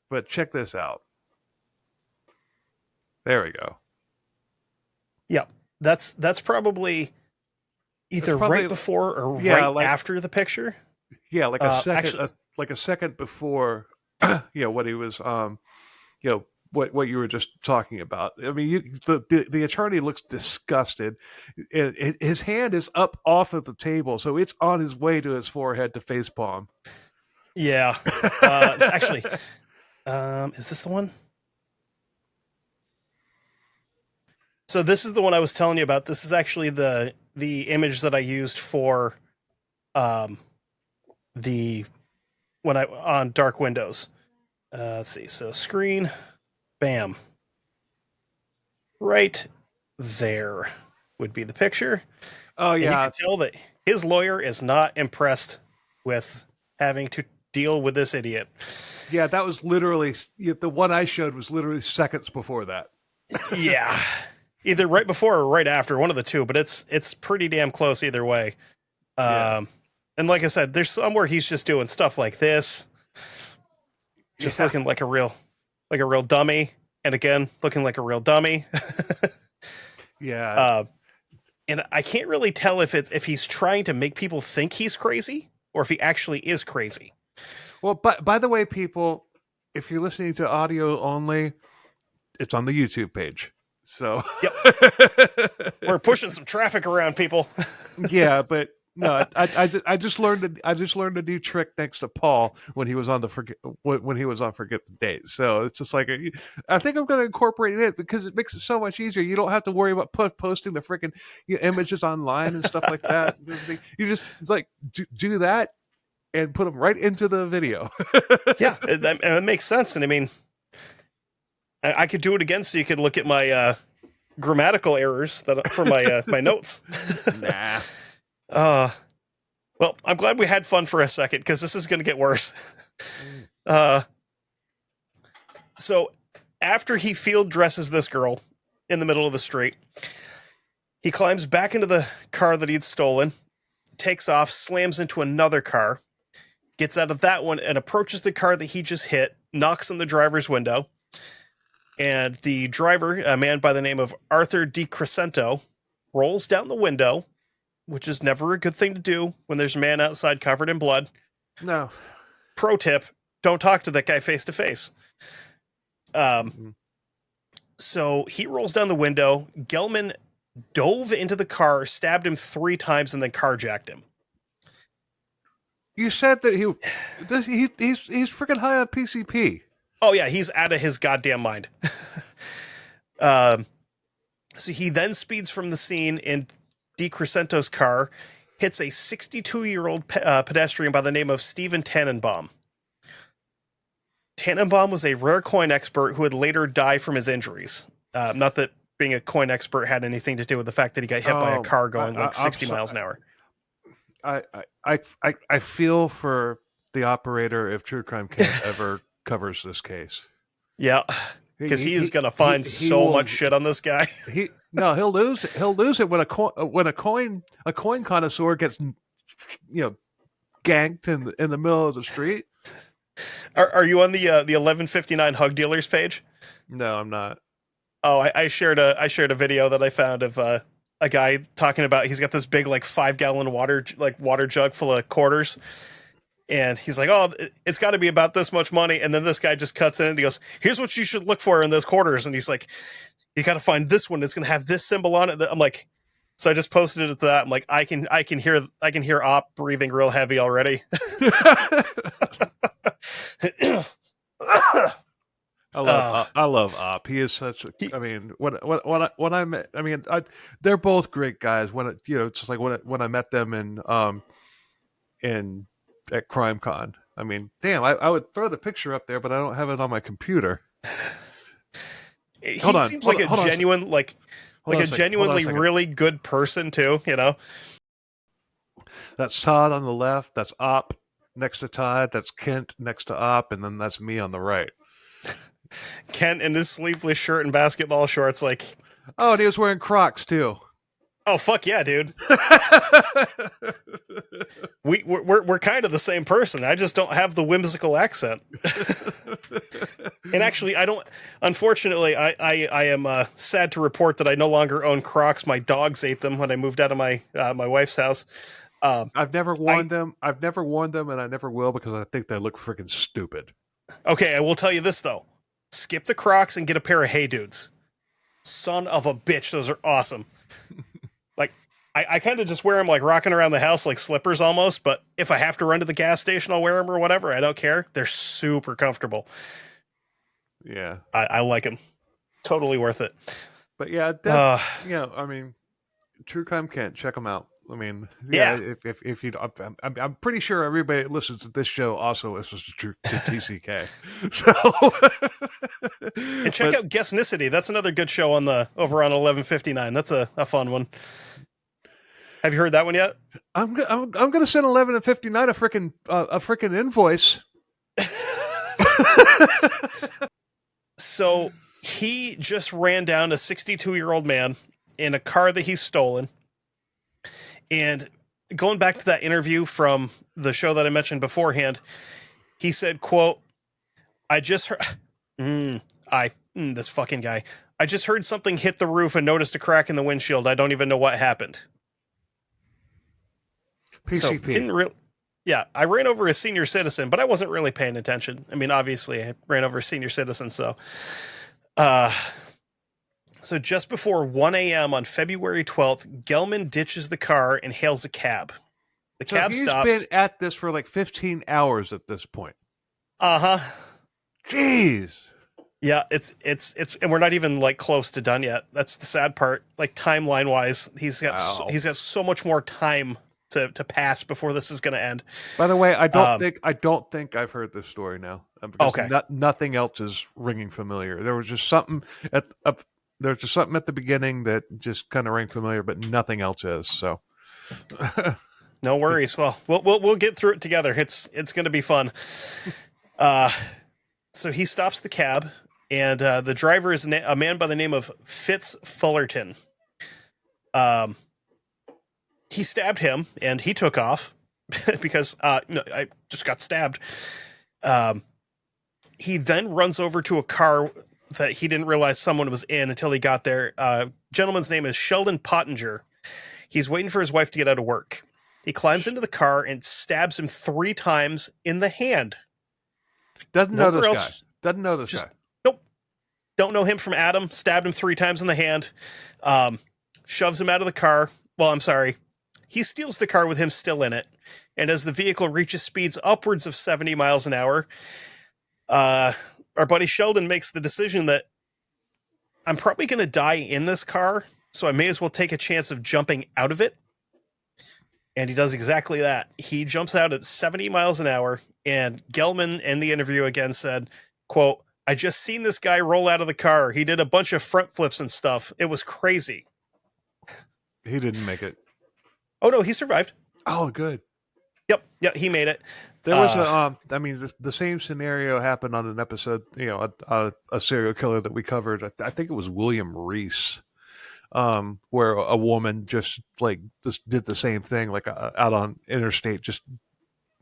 But check this out. There we go. Yeah, that's probably either right before or after the picture. Yeah, like a second, like a second before. What he was, what you were just talking about. I mean, the attorney looks disgusted. His hand is up off of the table, so it's on his way to his forehead to facepalm. Yeah, it's actually. Is this the one? So this is the one I was telling you about. This is actually the image that I used for on Dark Windows. Let's see. So screen, bam. Right there would be the picture. Oh, yeah. And you can tell that his lawyer is not impressed with having to deal with this idiot. Yeah, that was literally, the one I showed was literally seconds before that. Yeah. Either right before or right after, one of the two, but it's pretty damn close either way. And like I said, there's some where he's just doing stuff like this, just looking like a real dummy, and again looking like a real dummy. Yeah. And I can't really tell if he's trying to make people think he's crazy or if he actually is crazy. Well, by the way, people, if you're listening to audio only, it's on the YouTube page. So yep. We're pushing some traffic around, people. Yeah, but no, I just learned a new trick thanks to Paul when he was on Forget the Date. So it's just like I think I'm going to incorporate it because it makes it so much easier. You don't have to worry about posting the freaking images online and stuff like that. You just do that and put them right into the video. Yeah, it makes sense. And I mean, I could do it again so you could look at my grammatical errors for my my notes. Nah. Well, I'm glad we had fun for a second because this is going to get worse. So after he field dresses this girl in the middle of the street, he climbs back into the car that he'd stolen, takes off, slams into another car, gets out of that one and approaches the car that he just hit, knocks on the driver's window, And the driver, a man by the name of Arthur DiCrescento, rolls down the window, which is never a good thing to do when there's a man outside covered in blood. No. Pro tip, don't talk to that guy face to face. So he rolls down the window. Gelman dove into the car, stabbed him 3 times, and then carjacked him. You said that he's freaking high on PCP. Oh, yeah, he's out of his goddamn mind. So he then speeds from the in DiCrescento's car, hits a 62-year-old pedestrian by the name of Stephen Tannenbaum. Tannenbaum was a rare coin expert who would later die from his injuries. Not that being a coin expert had anything to do with the fact that he got hit by a car going 60 miles an hour. I feel for the operator if True Crime Kent ever covers this case. Yeah, because he is going to find so much shit on this guy. He'll lose it when a coin connoisseur gets ganked in the middle of the street. Are you on the 1159 Hug Dealers page? No, I'm not. Oh, I shared a video that I found of a guy talking about he's got this big 5-gallon water jug full of quarters, and he's like, oh, it's got to be about this much money, and then this guy just cuts in and he goes, here's what you should look for in those quarters, and he's like, you got to find this one. It's gonna have this symbol on it. I'm like, so I just posted it to that. I'm like, I can hear Op breathing real heavy already. I love Op. He is such a. I mean, they're both great guys. It's just like when I met them at CrimeCon. I mean, damn, I would throw the picture up there, but I don't have it on my computer. He seems like a genuinely really good person too. That's Todd on the left. That's Op next to Todd. That's Kent next to Op, and then that's me on the right. Kent in his sleeveless shirt and basketball shorts, Oh, and he was wearing Crocs too. Oh, fuck yeah, dude. We're kind of the same person. I just don't have the whimsical accent. And actually, I don't. Unfortunately, I am sad to report that I no longer own Crocs. My dogs ate them when I moved out of my wife's house. I've never worn them. I've never worn them, and I never will because I think they look freaking stupid. Okay, I will tell you this though. Skip the Crocs and get a pair of Hey Dudes. Son of a bitch, those are awesome. I kind of just wear them rocking around the house like slippers almost, but if I have to run to the gas station, I'll wear them or whatever. I don't care. They're super comfortable. Yeah. I like them. Totally worth it. But yeah, I mean, True Crime Kent, check them out. I mean, if you, I'm pretty sure everybody that listens to this show also listens to TCK. So, and check out Guessnicity. That's another good show over on 1159. That's a fun one. Have you heard that one yet? I'm gonna send 1159 a freaking invoice. So he just ran down a 62-year-old man in a car that he's stolen. And going back to that interview from the show that I mentioned beforehand, he said, quote, I just heard, this fucking guy, I just heard something hit the roof and noticed a crack in the windshield. I don't even know what happened. PCP. So I ran over a senior citizen, but I wasn't really paying attention. I mean, obviously I ran over a senior citizen. So just before 1 a.m. on February 12th, Gelman ditches the car and hails a cab. The cab stops. He's been at this for 15 hours at this point. Uh-huh. Jeez. Yeah, it's and we're not even close to done yet. That's the sad part. Timeline wise, he's got so much more time to pass before this is going to end. By the way, I don't think I've heard this story now. Okay. Nothing else is ringing familiar. There was just something at the beginning that just kind of rang familiar, but nothing else is. So, no worries. Well, we'll get through it together. It's going to be fun. So he stops the cab, and the driver is a man by the name of Fitz Fullerton. He stabbed him, and he took off because I just got stabbed. He then runs over to a car that he didn't realize someone was in until he got there. Gentleman's name is Sheldon Pottinger. He's waiting for his wife to get out of work. He climbs into the car and stabs him 3 times in the hand. Doesn't know this guy. Doesn't know this guy. Nope. Don't know him from Adam. Stabbed him 3 times in the hand. Shoves him out of the car. Well, I'm sorry. He steals the car with him still in it. And as the vehicle reaches speeds upwards of 70 miles an hour, our buddy Sheldon makes the decision that I'm probably going to die in this car, so I may as well take a chance of jumping out of it. And he does exactly that. He jumps out at 70 miles an hour, and Gelman in the interview again said, quote, "I just seen this guy roll out of the car. He did a bunch of front flips and stuff. It was crazy." He didn't make it. Oh, no, he survived. Oh, good. Yep, he made it. There was the same scenario happened on an episode, a serial killer that we covered. I think it was William Reese, where a woman just did the same thing, out on interstate, just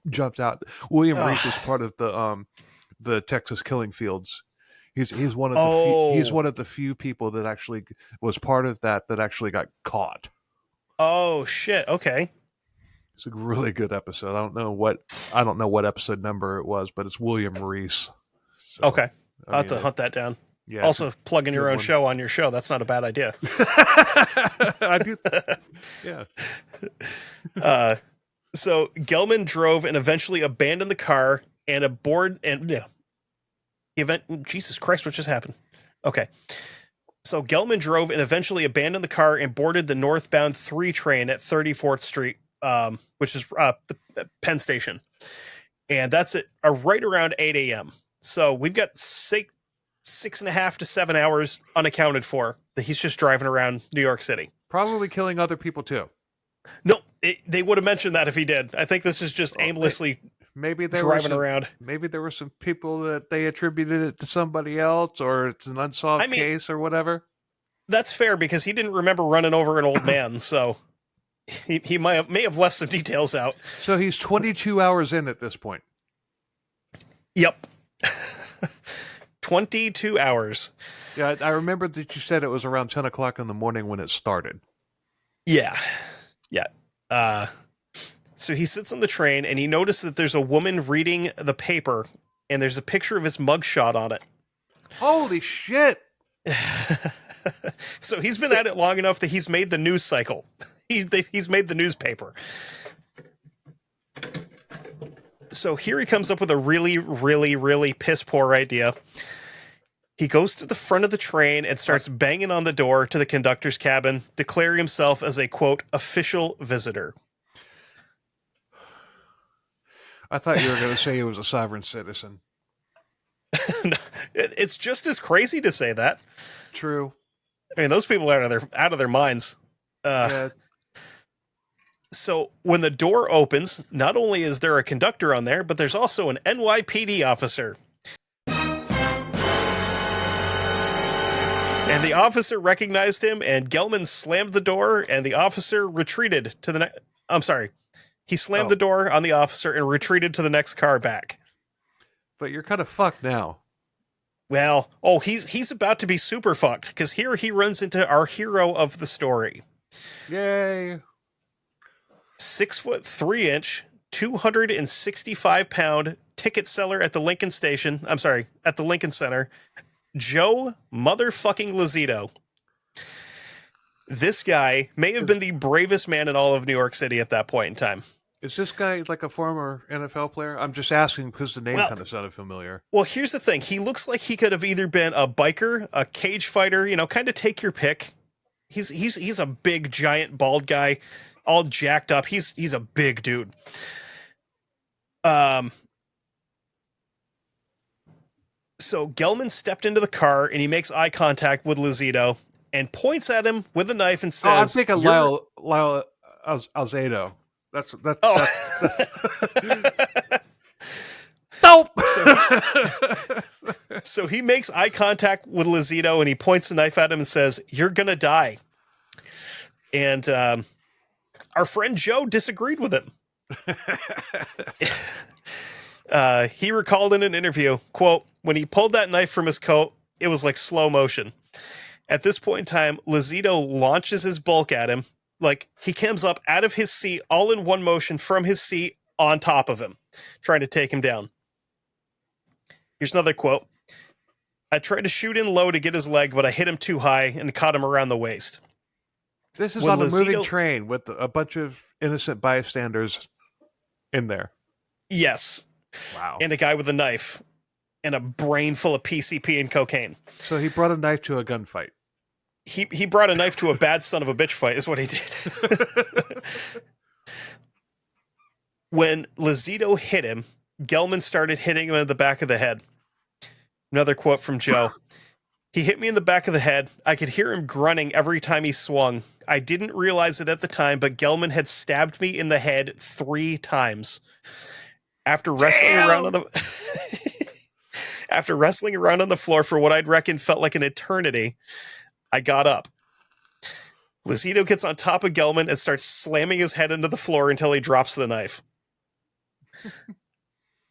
jumped out. William Reese is part of the Texas killing fields. He's one of the few people that actually was part of that actually got caught. Oh shit! Okay. It's a really good episode. I don't know what episode number it was, but it's William Reese. So, okay. I'll have to hunt that down. Yeah. Also, plugging your own show on your show. That's not a bad idea. I do. Yeah. So Gelman drove and eventually abandoned the car and aboard Jesus Christ, what just happened? Okay. So Gelman drove and eventually abandoned the car and boarded the northbound 3 train at 34th Street, which is the Penn Station. And that's at right around 8 a.m. So we've got 6.5 to 7 hours unaccounted for that he's just driving around New York City. Probably killing other people too. No, they would have mentioned that if he did. I think this is just aimlessly driving around. Maybe there were some people that they attributed it to somebody else, or it's an unsolved case or whatever. That's fair because he didn't remember running over an old man, so he may have left some details out. So he's 22 hours in at this point. Yep. 22 hours. Yeah, I remember that you said it was around 10 o'clock in the morning when it started. Yeah. So he sits on the train and he notices that there's a woman reading the paper and there's a picture of his mugshot on it. Holy shit. So he's been at it long enough that he's made the news cycle. He's made the newspaper. So here he comes up with a really, really, really piss poor idea. He goes to the front of the train and starts banging on the door to the conductor's cabin, declaring himself as a, quote, official visitor. I thought you were going to say he was a sovereign citizen. No, it's just as crazy to say that. True. I mean, those people are out of their minds. Yeah. So when the door opens, not only is there a conductor on there, but there's also an NYPD officer. And the officer recognized him, and Gelman slammed the door, and the officer retreated to the next... I'm sorry. He slammed the door on the officer and retreated to the next car back. But you're kind of fucked now. Well, he's about to be super fucked, because here he runs into our hero of the story. Yay. 6'3", 265-pound ticket seller at the Lincoln Station. I'm sorry, at the Lincoln Center. Joe motherfucking Lozito. This guy may have been the bravest man in all of New York City at that point in time. Is this guy like a former NFL player? I'm just asking because the name kind of sounded familiar. Well, here's the thing. He looks like he could have either been a biker, a cage fighter, kind of take your pick. He's a big, giant, bald guy, all jacked up. He's a big dude. So Gelman stepped into the car and he makes eye contact with Lozito and points at him with a knife and says, I'm thinking Lyle Alzado. That's Nope. So he makes eye contact with Lozito and he points the knife at him and says, "You're gonna die." And our friend Joe disagreed with him. He recalled in an interview, quote, "When he pulled that knife from his coat, It was like slow motion. At this point in time, Lizito launches his bulk at him. Like, he comes up out of his seat, all in one motion from his seat on top of him, trying to take him down. Here's another quote. I tried to shoot in low to get his leg, but I hit him too high and caught him around the waist. This is on a moving train with a bunch of innocent bystanders in there. Yes. Wow. And a guy with a knife and a brain full of PCP and cocaine. So he brought a knife to a gunfight. He brought a knife to a bad son of a bitch fight is what he did. When Lizito hit him, Gelman started hitting him in the back of the head. Another quote from Joe. He hit me in the back of the head. I could hear him grunting every time he swung. I didn't realize it at the time, but Gelman had stabbed me in the head 3 times. After wrestling around on the after wrestling around on the floor for what I'd reckon felt like an eternity, I got up. Lizito gets on top of Gelman and starts slamming his head into the floor until he drops the knife.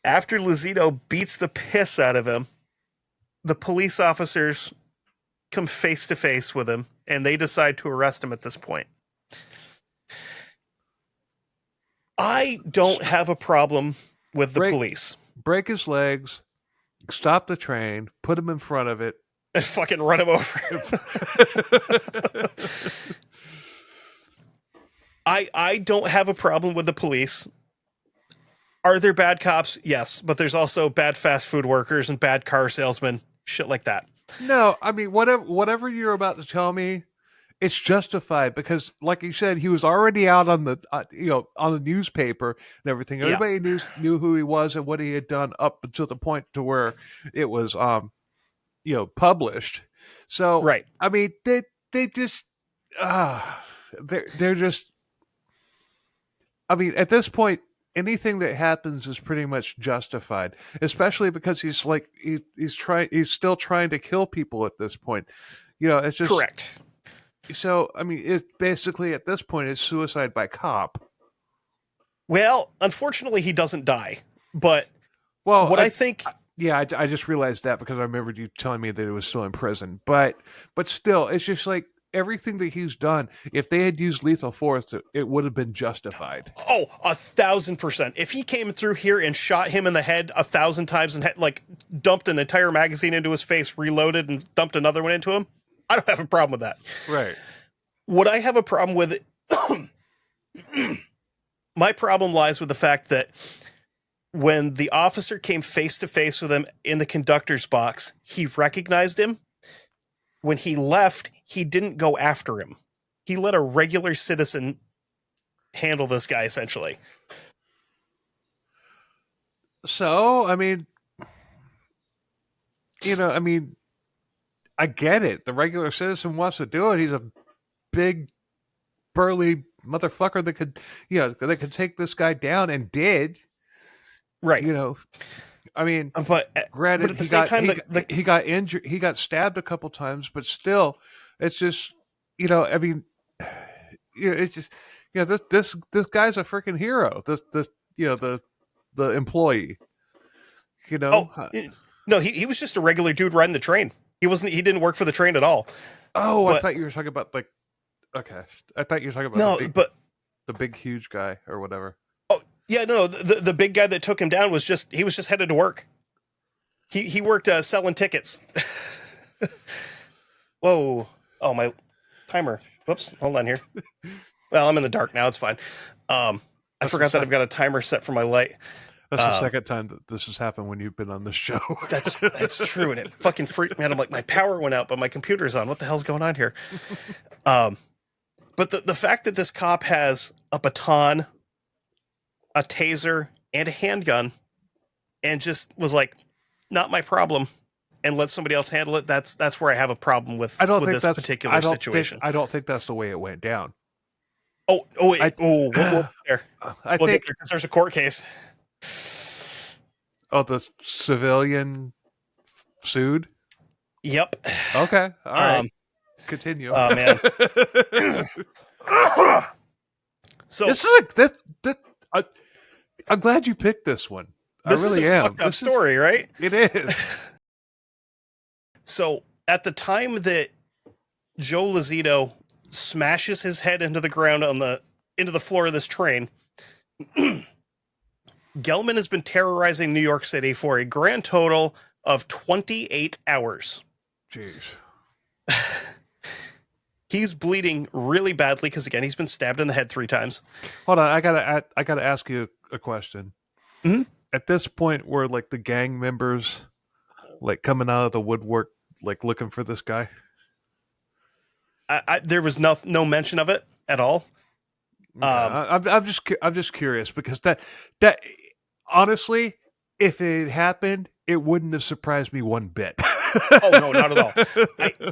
After Lizito beats the piss out of him, the police officers come face to face with him, and they decide to arrest him at this point. I don't have a problem with the police. Break his legs, stop the train, put him in front of it, and fucking run him over. I don't have a problem with the police. Are there bad cops? Yes, but there's also bad fast food workers and bad car salesmen, shit like that. No, I mean, whatever you're about to tell me, it's justified because, like you said, he was already out on the on the newspaper and everything. Everybody knew who he was and what he had done up until the point to where it was published. So right. I mean, they just they're just. I mean, at this point, anything that happens is pretty much justified, especially because he's still trying to kill people at this point. It's just correct. So, I mean, it's basically at this point, it's suicide by cop. Well, unfortunately, he doesn't die. But I think... Yeah, I just realized that because I remembered you telling me that he was still in prison. But still, it's just like everything that he's done, if they had used lethal force, it would have been justified. Oh, 1,000%. If he came through here and shot him in the head 1,000 times and dumped an entire magazine into his face, reloaded, and dumped another one into him, I don't have a problem with that. Right. What I have a problem with, my problem lies with the fact that when the officer came face to face with him in the conductor's box, he recognized him. When he left, he didn't go after him. He let a regular citizen handle this guy, essentially. So, I mean, I get it. The regular citizen wants to do it. He's a big, burly motherfucker that could take this guy down and did. Right. I mean, but granted, at the same time, he got injured. He got stabbed a couple times, but still, it's just, I mean, it's just, this guy's a freaking hero. This the employee. No, he was just a regular dude riding the train. He didn't work for the train at all. Oh, I thought you were talking about okay. I thought you were talking about the big huge guy or whatever. Oh, yeah, no, the big guy that took him down was just headed to work. He worked selling tickets. Whoa. Oh, my timer. Whoops, hold on here. Well, I'm in the dark now, it's fine. I forgot that I've got a timer set for my light. That's the second time that this has happened when you've been on the show. That's true, and it fucking freaked me out. I'm like, my power went out, but my computer's on. What the hell's going on here? But the fact that this cop has a baton, a taser, and a handgun, and just was like, not my problem, and let somebody else handle it, that's where I have a problem with this particular situation. I don't think that's the way it went down. We'll get there. We'll get there because there's a court case. Oh, the civilian sued? Yep. Okay. All right. Continue. Oh, man. So this is this I'm glad you picked this one. I really am. Fucked up story, right? It is. So at the time that Joe Lozito smashes his head into the ground into the floor of this train, Gelman has been terrorizing New York City for a grand total of 28 hours. Jeez. He's bleeding really badly because, again, he's been stabbed in the head 3 times. Hold on, I gotta ask you a question. Mm-hmm. At this point, were like the gang members like coming out of the woodwork, like looking for this guy? There was no mention of it at all. Okay. I'm just curious because that honestly, if it happened, it wouldn't have surprised me one bit. Oh no, not at all.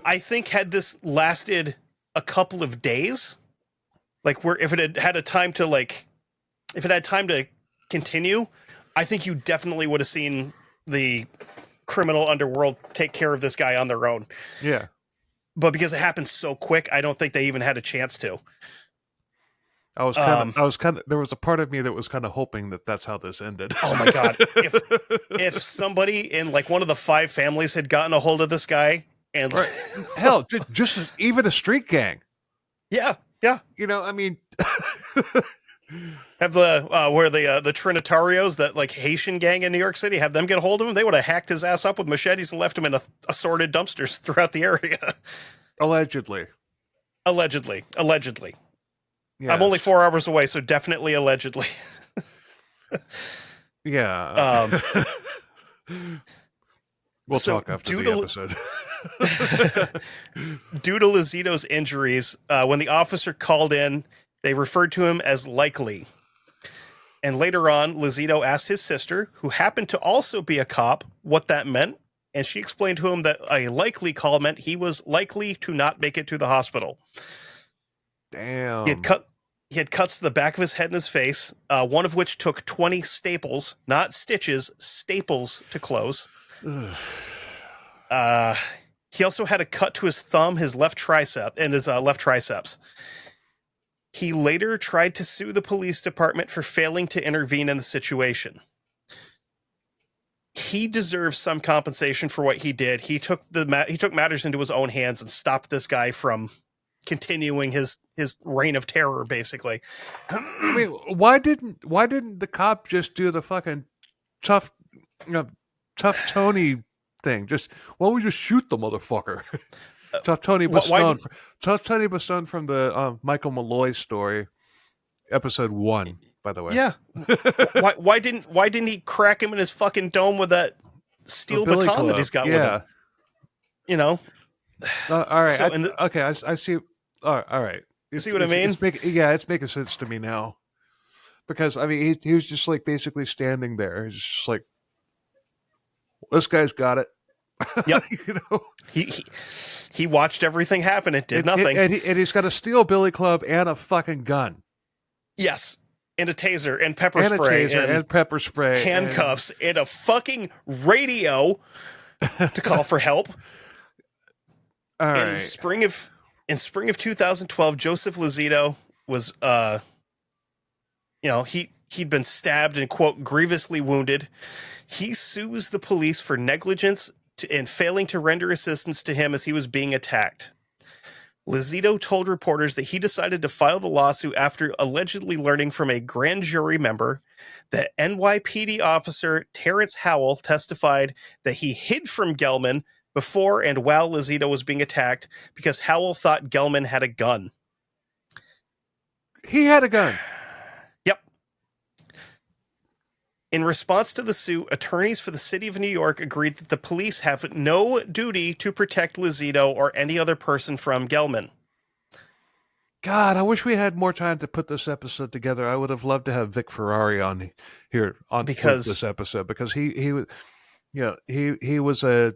I think had this lasted a couple of days, like where if it had time to continue, I think you definitely would have seen the criminal underworld take care of this guy on their own. Yeah. But because it happened so quick, I don't think they even had a chance to. I was kind of. There was a part of me that was kind of hoping that that's how this ended. Oh my god! If somebody in like one of the 5 families had gotten a hold of this guy and right. Hell, just even a street gang. Yeah. You know, I mean, have the Trinitarios, that like Haitian gang in New York City, have them get a hold of him, they would have hacked his ass up with machetes and left him in assorted dumpsters throughout the area. Allegedly. Yes. I'm only 4 hours away, so definitely allegedly. Yeah. We'll talk after the episode. Due to Lozito's injuries, when the officer called in, they referred to him as likely. And later on, Lozito asked his sister, who happened to also be a cop, what that meant. And she explained to him that a likely call meant he was likely to not make it to the hospital. Damn. He had cuts to the back of his head and his face, one of which took 20 staples, not stitches, staples to close. He also had a cut to his thumb, his left triceps. He later tried to sue the police department for failing to intervene in the situation. He deserves some compensation for what he did. He took matters into his own hands and stopped this guy from continuing his reign of terror, basically. I mean, why didn't the cop just do the fucking tough Tony thing? Why don't we just shoot the motherfucker? Tough Tony Bastone from the Michael Malloy story, episode 1, by the way. Yeah. why didn't he crack him in his fucking dome with that steel baton club that he's got with him? You know. All right. So I see. All right. See what I mean? It's making sense to me now. Because I mean, he was just like basically standing there. He's just like, this guy's got it. Yep. You know, he watched everything happen. It did nothing. And he's got a steel billy club and a fucking gun. Yes. And a taser and pepper spray. Handcuffs and a fucking radio to call for help. All right. In spring of 2012, Joseph Lozito was he'd been stabbed and, quote, grievously wounded. He sues the police for negligence and failing to render assistance to him as he was being attacked. Lozito told reporters that he decided to file the lawsuit after allegedly learning from a grand jury member that NYPD officer Terrence Howell testified that he hid from Gelman before and while Lozito was being attacked because Howell thought Gelman had a gun. He had a gun. Yep. In response to the suit, attorneys for the city of New York agreed that the police have no duty to protect Lozito or any other person from Gelman. God, I wish we had more time to put this episode together. I would have loved to have Vic Ferrari on here on this episode because he was a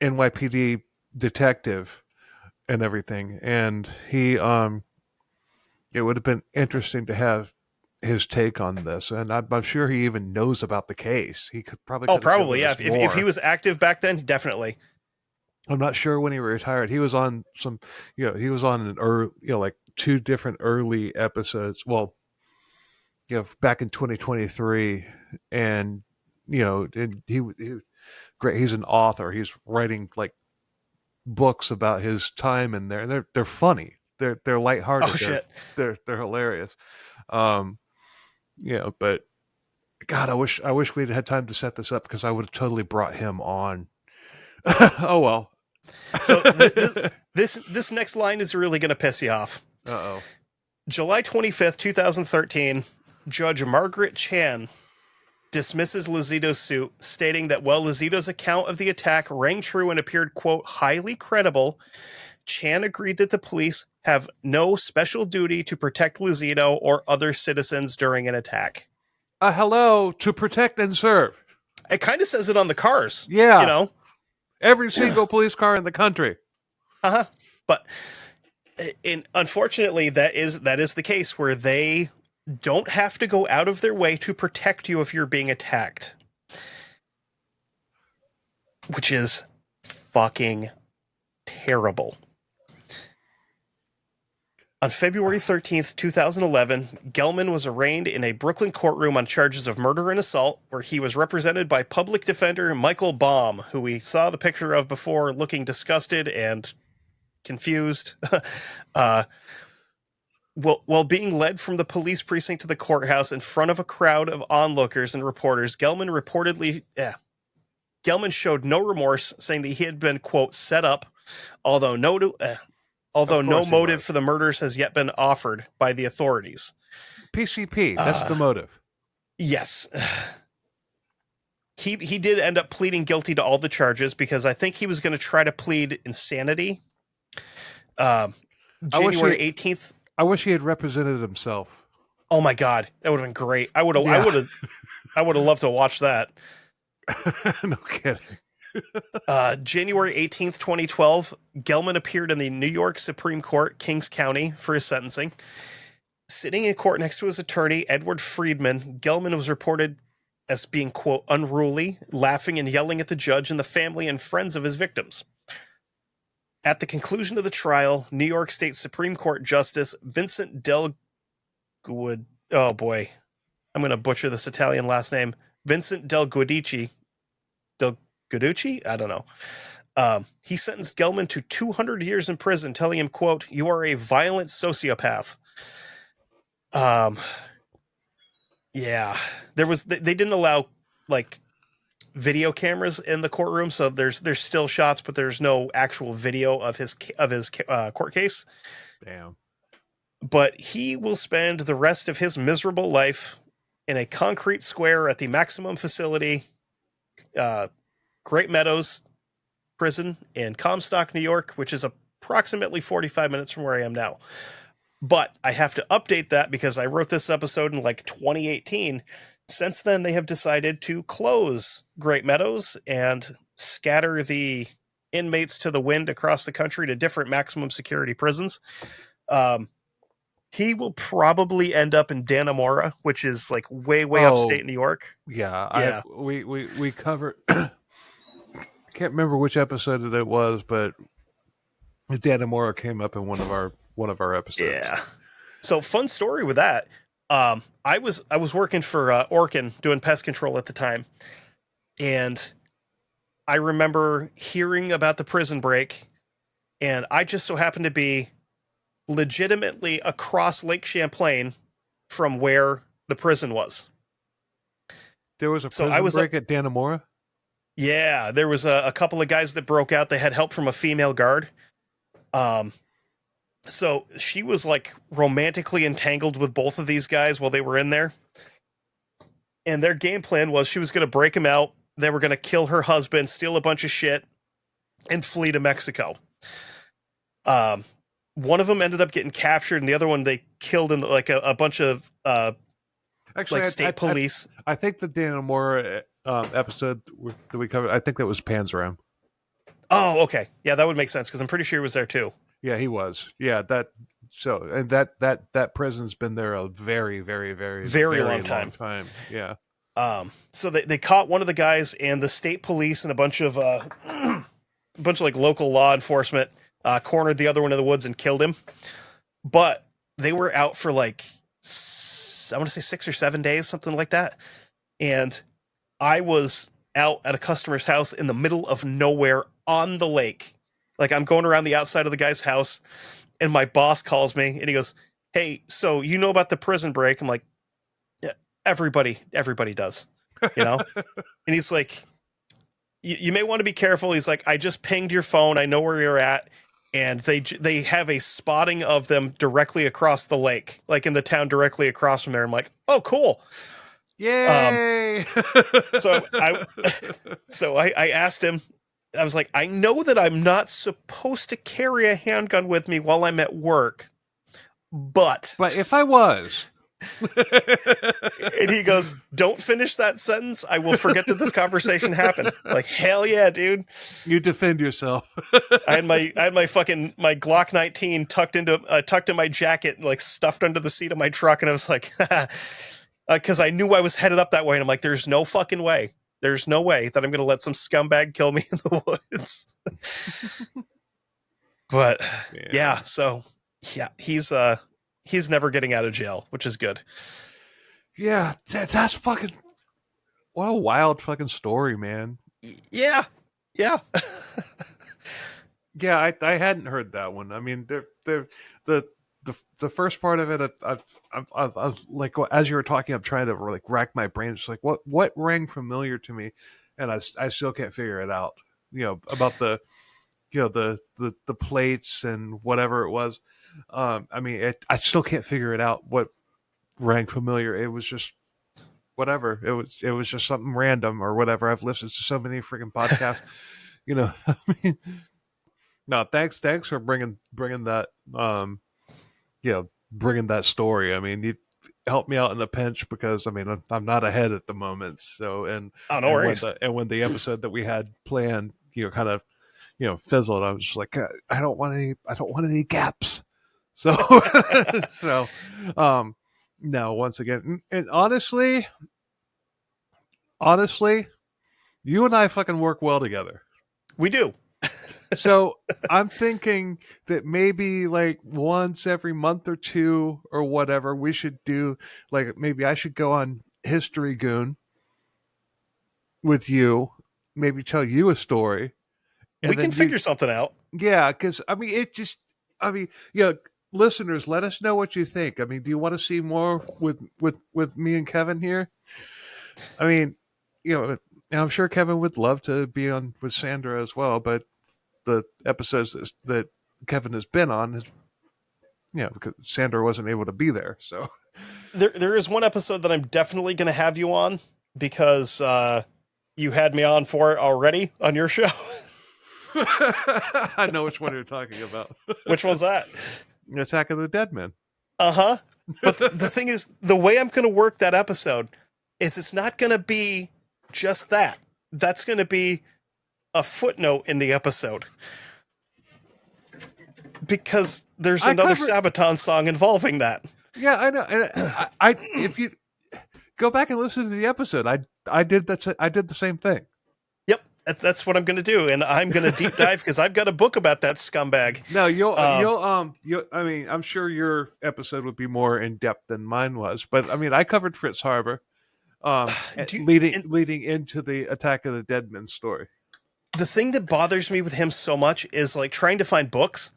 NYPD detective and everything, and it would have been interesting to have his take on this, and I'm sure he even knows about the case. He could probably yeah. If he was active back then, definitely. I'm not sure when he retired. He was on he was on like 2 different early episodes. Well, back in 2023, and he great. He's an author. He's writing like books about his time in there, and they're funny. They're lighthearted. Oh shit. They're hilarious. Um, but God, I wish we'd had time to set this up because I would have totally brought him on. Oh well. So this next line is really going to piss you off. Uh-oh. July 25th, 2013, Judge Margaret Chan dismisses Lozito's suit, stating that while Lozito's account of the attack rang true and appeared, quote, highly credible, Chan agreed that the police have no special duty to protect Lozito or other citizens during an attack. Hello, to protect and serve. It kind of says it on the cars. Yeah. You know? Every single police car in the country. Uh-huh. But unfortunately, that is the case where they don't have to go out of their way to protect you if you're being attacked. Which is fucking terrible. On February 13th, 2011, Gelman was arraigned in a Brooklyn courtroom on charges of murder and assault, where he was represented by public defender Michael Baum, who we saw the picture of before, looking disgusted and confused. While being led from the police precinct to the courthouse in front of a crowd of onlookers and reporters, Gelman showed no remorse, saying that he had been, quote, set up, although no motive for the murders has yet been offered by the authorities. PCP, that's the motive. Yes. He did end up pleading guilty to all the charges because I think he was going to try to plead insanity. January 18th. I wish he had represented himself. Oh my God, that would have been great. I would have loved to watch that. No kidding. January 18th, 2012, Gelman appeared in the New York Supreme Court, Kings County, for his sentencing. Sitting in court next to his attorney, Edward Friedman, Gelman was reported as being, quote, unruly, laughing and yelling at the judge and the family and friends of his victims. At the conclusion of the trial, New York State Supreme Court Justice Vincent oh boy, I'm going to butcher this Italian last name, Vincent Del Guidici, I don't know. He sentenced Gelman to 200 years in prison, telling him, quote, "You are a violent sociopath." Yeah, they didn't allow like video cameras in the courtroom, so there's still shots, but there's no actual video of his court case. Damn. But he will spend the rest of his miserable life in a concrete square at the maximum facility, Great Meadows prison in Comstock, New York, which is approximately 45 minutes from where I am now. But I have to update that because I wrote this episode in like 2018. Since then, they have decided to close Great Meadows and scatter the inmates to the wind across the country to different maximum security prisons. He will probably end up in Dannemora, which is like way upstate New York. Yeah. We covered. I can't remember which episode it was, but Dannemora came up in one of our episodes. Yeah. So fun story with that. I was working for Orkin doing pest control at the time, and I remember hearing about the prison break, and I just so happened to be legitimately across Lake Champlain from where the prison was. There was a prison break at Dannemora? Yeah, there was a couple of guys that broke out. They had help from a female guard. So she was like romantically entangled with both of these guys while they were in there. And their game plan was she was going to break him out. They were going to kill her husband, steal a bunch of shit, and flee to Mexico. One of them ended up getting captured, and the other one they killed in like a bunch of state police. I think the Dannemora episode that we covered, I think that was Panzeram. Oh, okay. Yeah, that would make sense because I'm pretty sure he was there too. Yeah, he was. Yeah, that prison's been there a very, very, very, very long time. Yeah. So they caught one of the guys, and the state police and a bunch of like local law enforcement cornered the other one in the woods and killed him. But they were out for like I want to say 6 or 7 days, something like that. And I was out at a customer's house in the middle of nowhere on the lake. Like, I'm going around the outside of the guy's house, and my boss calls me, and he goes, "Hey, so you know about the prison break?" I'm like, "Yeah, everybody does, you know?" And he's like, you may want to be careful. He's like, "I just pinged your phone. I know where you're at." And they have a spotting of them directly across the lake, like in the town directly across from there. I'm like, "Oh, cool." Yay! So I asked him, I was like, "I know that I'm not supposed to carry a handgun with me while I'm at work, but if I was. And he goes, "Don't finish that sentence. I will forget that this conversation happened." Like, hell yeah, dude. You defend yourself. I had my Glock 19 tucked in my jacket, like stuffed under the seat of my truck, and I was like, because I knew I was headed up that way, and I'm like, there's no fucking way. There's no way that I'm going to let some scumbag kill me in the woods. But yeah, so yeah, he's never getting out of jail, which is good. Yeah, that's fucking, what a wild fucking story, man. Yeah. Yeah, I hadn't heard that one. I mean, the first part of it, I like, as you were talking, I'm trying to like rack my brain. It's like, what rang familiar to me, and I still can't figure it out. You know, about the plates and whatever it was. I mean, I still can't figure it out. What rang familiar? It was just whatever. It was just something random or whatever. I've listened to so many freaking podcasts. You know, I mean, no, thanks for bringing that. Bringing that story. I mean, you helped me out in a pinch because I mean I'm not ahead at the moment. So no worries. When the episode that we had planned, kind of, fizzled, I was just like, I don't want any gaps. So, no, once again, and honestly, you and I fucking work well together. We do. So I'm thinking that maybe like once every month or two or whatever, we should do, like, maybe I should go on History Goon with you, maybe tell you a story. We can figure something out. Yeah, because I mean, listeners, let us know what you think. I mean, do you want to see more with me and Kevin here? I mean, and I'm sure Kevin would love to be on with Sandra as well, but the episodes that Kevin has been on is, because Sandra wasn't able to be there. So there is one episode that I'm definitely going to have you on because you had me on for it already on your show. I know which one you're talking about. Which one's that? Attack of the Dead Men. Uh-huh. But the thing is, the way I'm going to work that episode is it's not going to be just that. That's going to be a footnote in the episode. Because there's another Sabaton song involving that. Yeah, I know. And I if you go back and listen to the episode, I did the same thing. Yep, that's what I'm going to do, and I'm going to deep dive because I've got a book about that scumbag. No, I mean, I'm sure your episode would be more in depth than mine was, but I mean, I covered Fritz Harbor, leading into the Attack of the Dead Men story. The thing that bothers me with him so much is like trying to find books.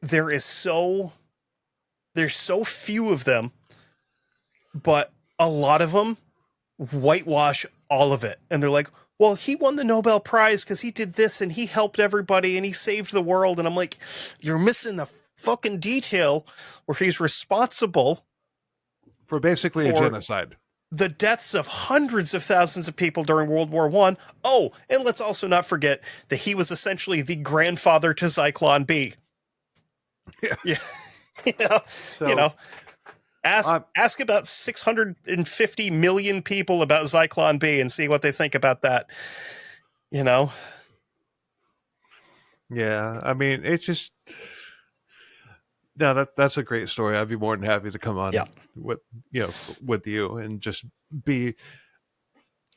There's so few of them, but a lot of them whitewash all of it. And they're like, well, he won the Nobel Prize because he did this and he helped everybody and he saved the world. And I'm like, you're missing the fucking detail where he's responsible for basically a genocide. The deaths of hundreds of thousands of people during World War I. Oh, and let's also not forget that he was essentially the grandfather to Zyklon B. Yeah. Ask about 650 million people about Zyklon B and see what they think about that. Yeah, I mean, it's just, no, that's a great story. I'd be more than happy to come on with you and just be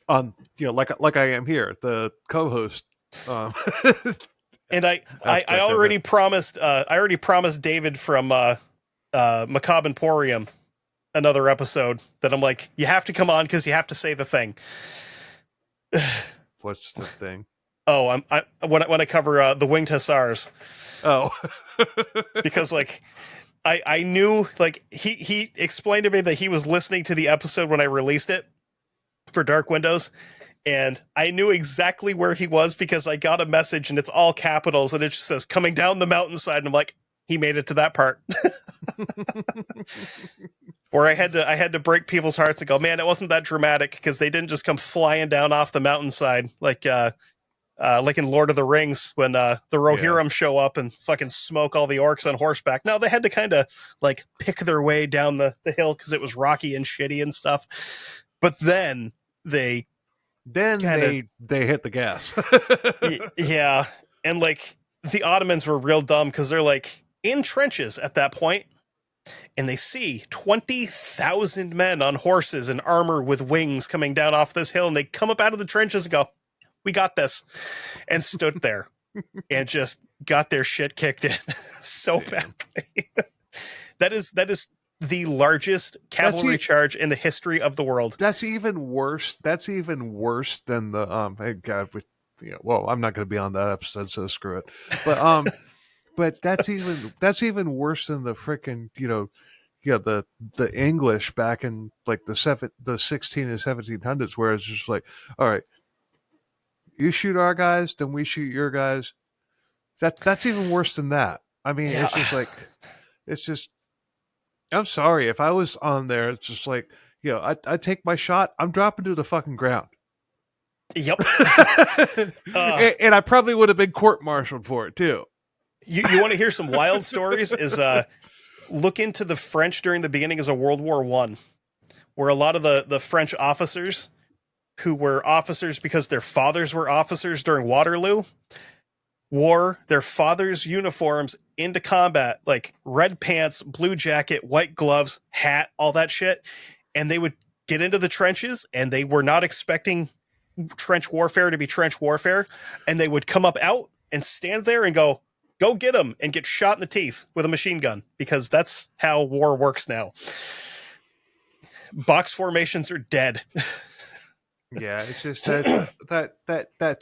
on, like I am here, the co-host. And I already promised David from Macabre Emporium another episode that I'm like, you have to come on because you have to say the thing. What's the thing? Oh, when I cover the winged hussars, Oh. because like I knew, like, he explained to me that he was listening to the episode when I released it for Dark Windows, and I knew exactly where he was because I got a message and it's all capitals and it just says coming down the mountainside, and I'm like, he made it to that part. Or I had to break people's hearts and go, man, it wasn't that dramatic, because they didn't just come flying down off the mountainside like in Lord of the Rings when the Rohirrim show up and fucking smoke all the orcs on horseback. No, they had to kind of like pick their way down the hill because it was rocky and shitty and stuff. But then they they hit the gas. yeah, and like the Ottomans were real dumb because they're like in trenches at that point, and they see 20,000 men on horses and armor with wings coming down off this hill, and they come up out of the trenches and go, we got this, and stood there and just got their shit kicked in so badly. That is the largest cavalry charge in the history of the world. That's even worse. That's even worse than the hey God, well, I'm not going to be on that episode, so screw it. But but that's even worse than the freaking the English back in like the 16 and 1700s, where it's just like, all right, you shoot our guys, then we shoot your guys. That's even worse than that. I mean, it's just like, it's just, I'm sorry. If I was on there, it's just like, I take my shot, I'm dropping to the fucking ground. Yep. And I probably would have been court-martialed for it too. You want to hear some wild stories? Is look into the French during the beginning of World War I, where a lot of the French officers who were officers because their fathers were officers during Waterloo wore their fathers' uniforms into combat, like red pants, blue jacket, white gloves, hat, all that shit. And they would get into the trenches, and they were not expecting trench warfare to be trench warfare. And they would come up out and stand there and go get them, and get shot in the teeth with a machine gun, because that's how war works now. Box formations are dead. Yeah, it's just that's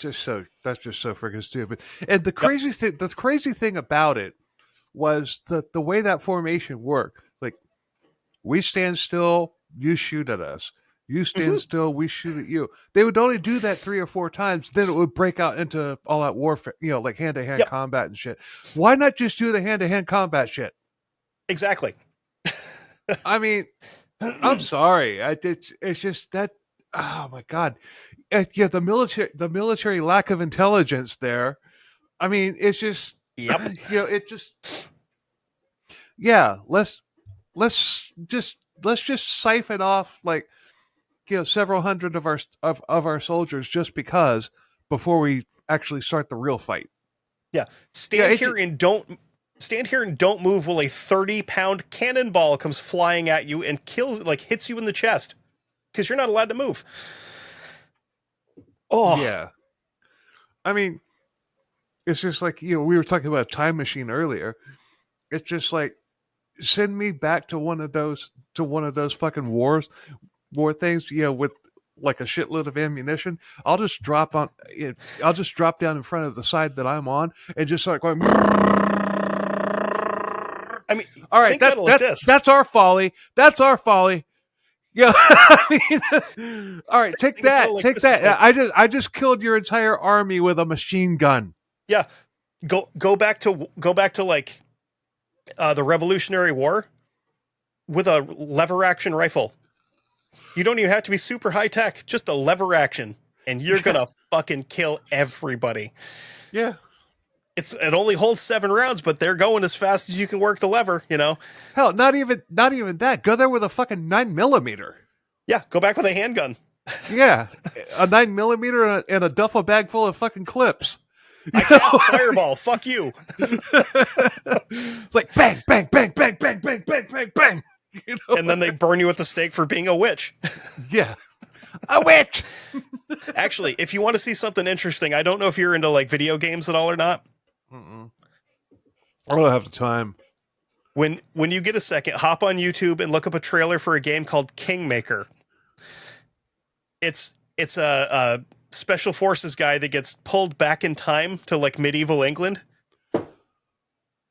just so freaking stupid. And the crazy thing about it was the way that formation worked. Like, we stand still, you shoot at us. You stand still, we shoot at you. They would only do that 3 or 4 times, then it would break out into all out warfare, like hand-to-hand combat and shit. Why not just do the hand-to-hand combat shit? Exactly. I mean, I'm sorry. It's just that. Oh my God. Yeah, the military lack of intelligence there. I mean, it's just, it just, yeah, let's just siphon off like, several hundred of our soldiers just because, before we actually start the real fight. Yeah. Stand here and don't move while a 30-pound cannonball comes flying at you and hits you in the chest, because you're not allowed to move. Oh yeah. I mean, it's just like, we were talking about a time machine earlier. It's just like, send me back to one of those fucking war things, with like a shitload of ammunition. I'll just drop down in front of the side that I'm on and just start going. I mean, all right, that's our folly. That's our folly. Yeah, I mean, all right, take that. I just killed your entire army with a machine gun. Yeah, go back to like the Revolutionary War with a lever action rifle. You don't even have to be super high tech, just a lever action, and you're gonna fucking kill everybody. Yeah. It only holds 7 rounds, but they're going as fast as you can work the lever, Hell, not even that. Go there with a fucking 9mm. Yeah, go back with a handgun. Yeah, a 9mm and a duffel bag full of fucking clips. I cast fireball. Fuck you. It's like bang, bang, bang, bang, bang, bang, bang, bang, bang. And then they burn you at the stake for being a witch. Yeah. A witch. Actually, if you want to see something interesting, I don't know if you're into like video games at all or not. I don't have the time. When you get a second, hop on YouTube and look up a trailer for a game called Kingmaker. It's a special forces guy that gets pulled back in time to like medieval England.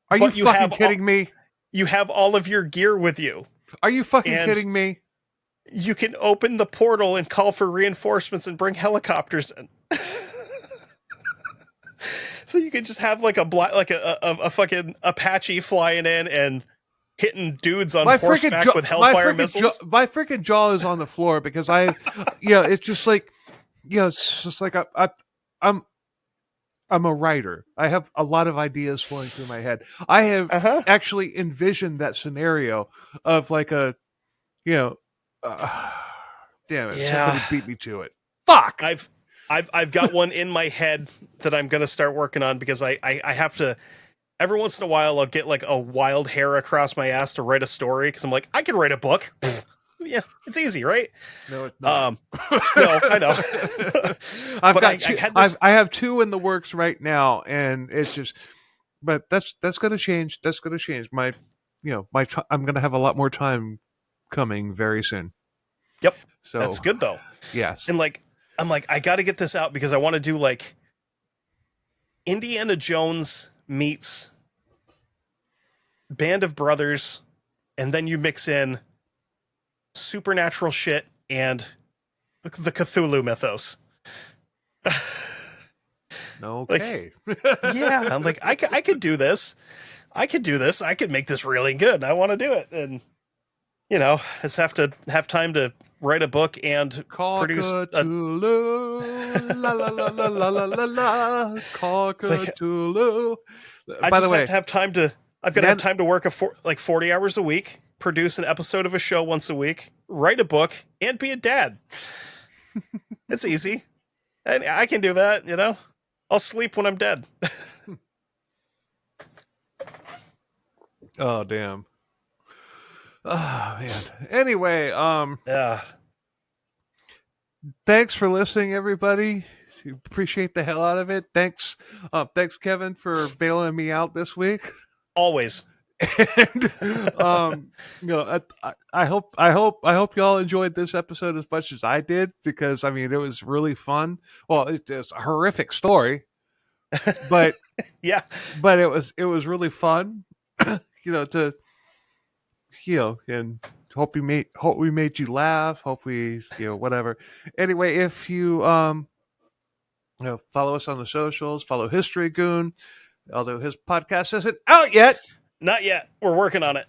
Are you fucking kidding me? You have all of your gear with you. Are you fucking kidding me? You can open the portal and call for reinforcements and bring helicopters in. So you could just have like a fucking Apache flying in and hitting dudes on horseback with Hellfire missiles. My freaking jaw is on the floor because it's just like, it's just like I'm a writer. I have a lot of ideas flowing through my head. I have actually envisioned that scenario of like damn it, somebody beat me to it. Fuck. I've got one in my head that I'm going to start working on because I have to, every once in a while, I'll get like a wild hair across my ass to write a story because I'm like, I can write a book. Yeah, it's easy, right? No, it's not. No, I know. I have 2 in the works right now, and it's just, but that's going to change. That's going to change. I'm going to have a lot more time coming very soon. Yep. So that's good though. Yes. And like, I'm like, I got to get this out because I want to do like Indiana Jones meets Band of Brothers, and then you mix in supernatural shit and the Cthulhu mythos. Okay. Yeah, I'm like, I could do this. I could do this. I could make this really good. I want to do it. And, just have to have time to write a book and produce Cthulhu, la la la la la la la la, Cthulhu. By the way, I've got to have time to work 40 hours a week, produce an episode of a show once a week, write a book, and be a dad. It's easy. And I can do that, I'll sleep when I'm dead. Oh, damn. Oh, man. Anyway, yeah. Thanks for listening, everybody. Appreciate the hell out of it. Thanks, Kevin, for bailing me out this week. Always. And I hope y'all enjoyed this episode as much as I did, because it was really fun. Well, it's a horrific story, but yeah, but it was really fun. And hope we made you laugh. Hope we whatever. Anyway, if you follow us on the socials, follow History Goon, although his podcast isn't out yet. Not yet. We're working on it.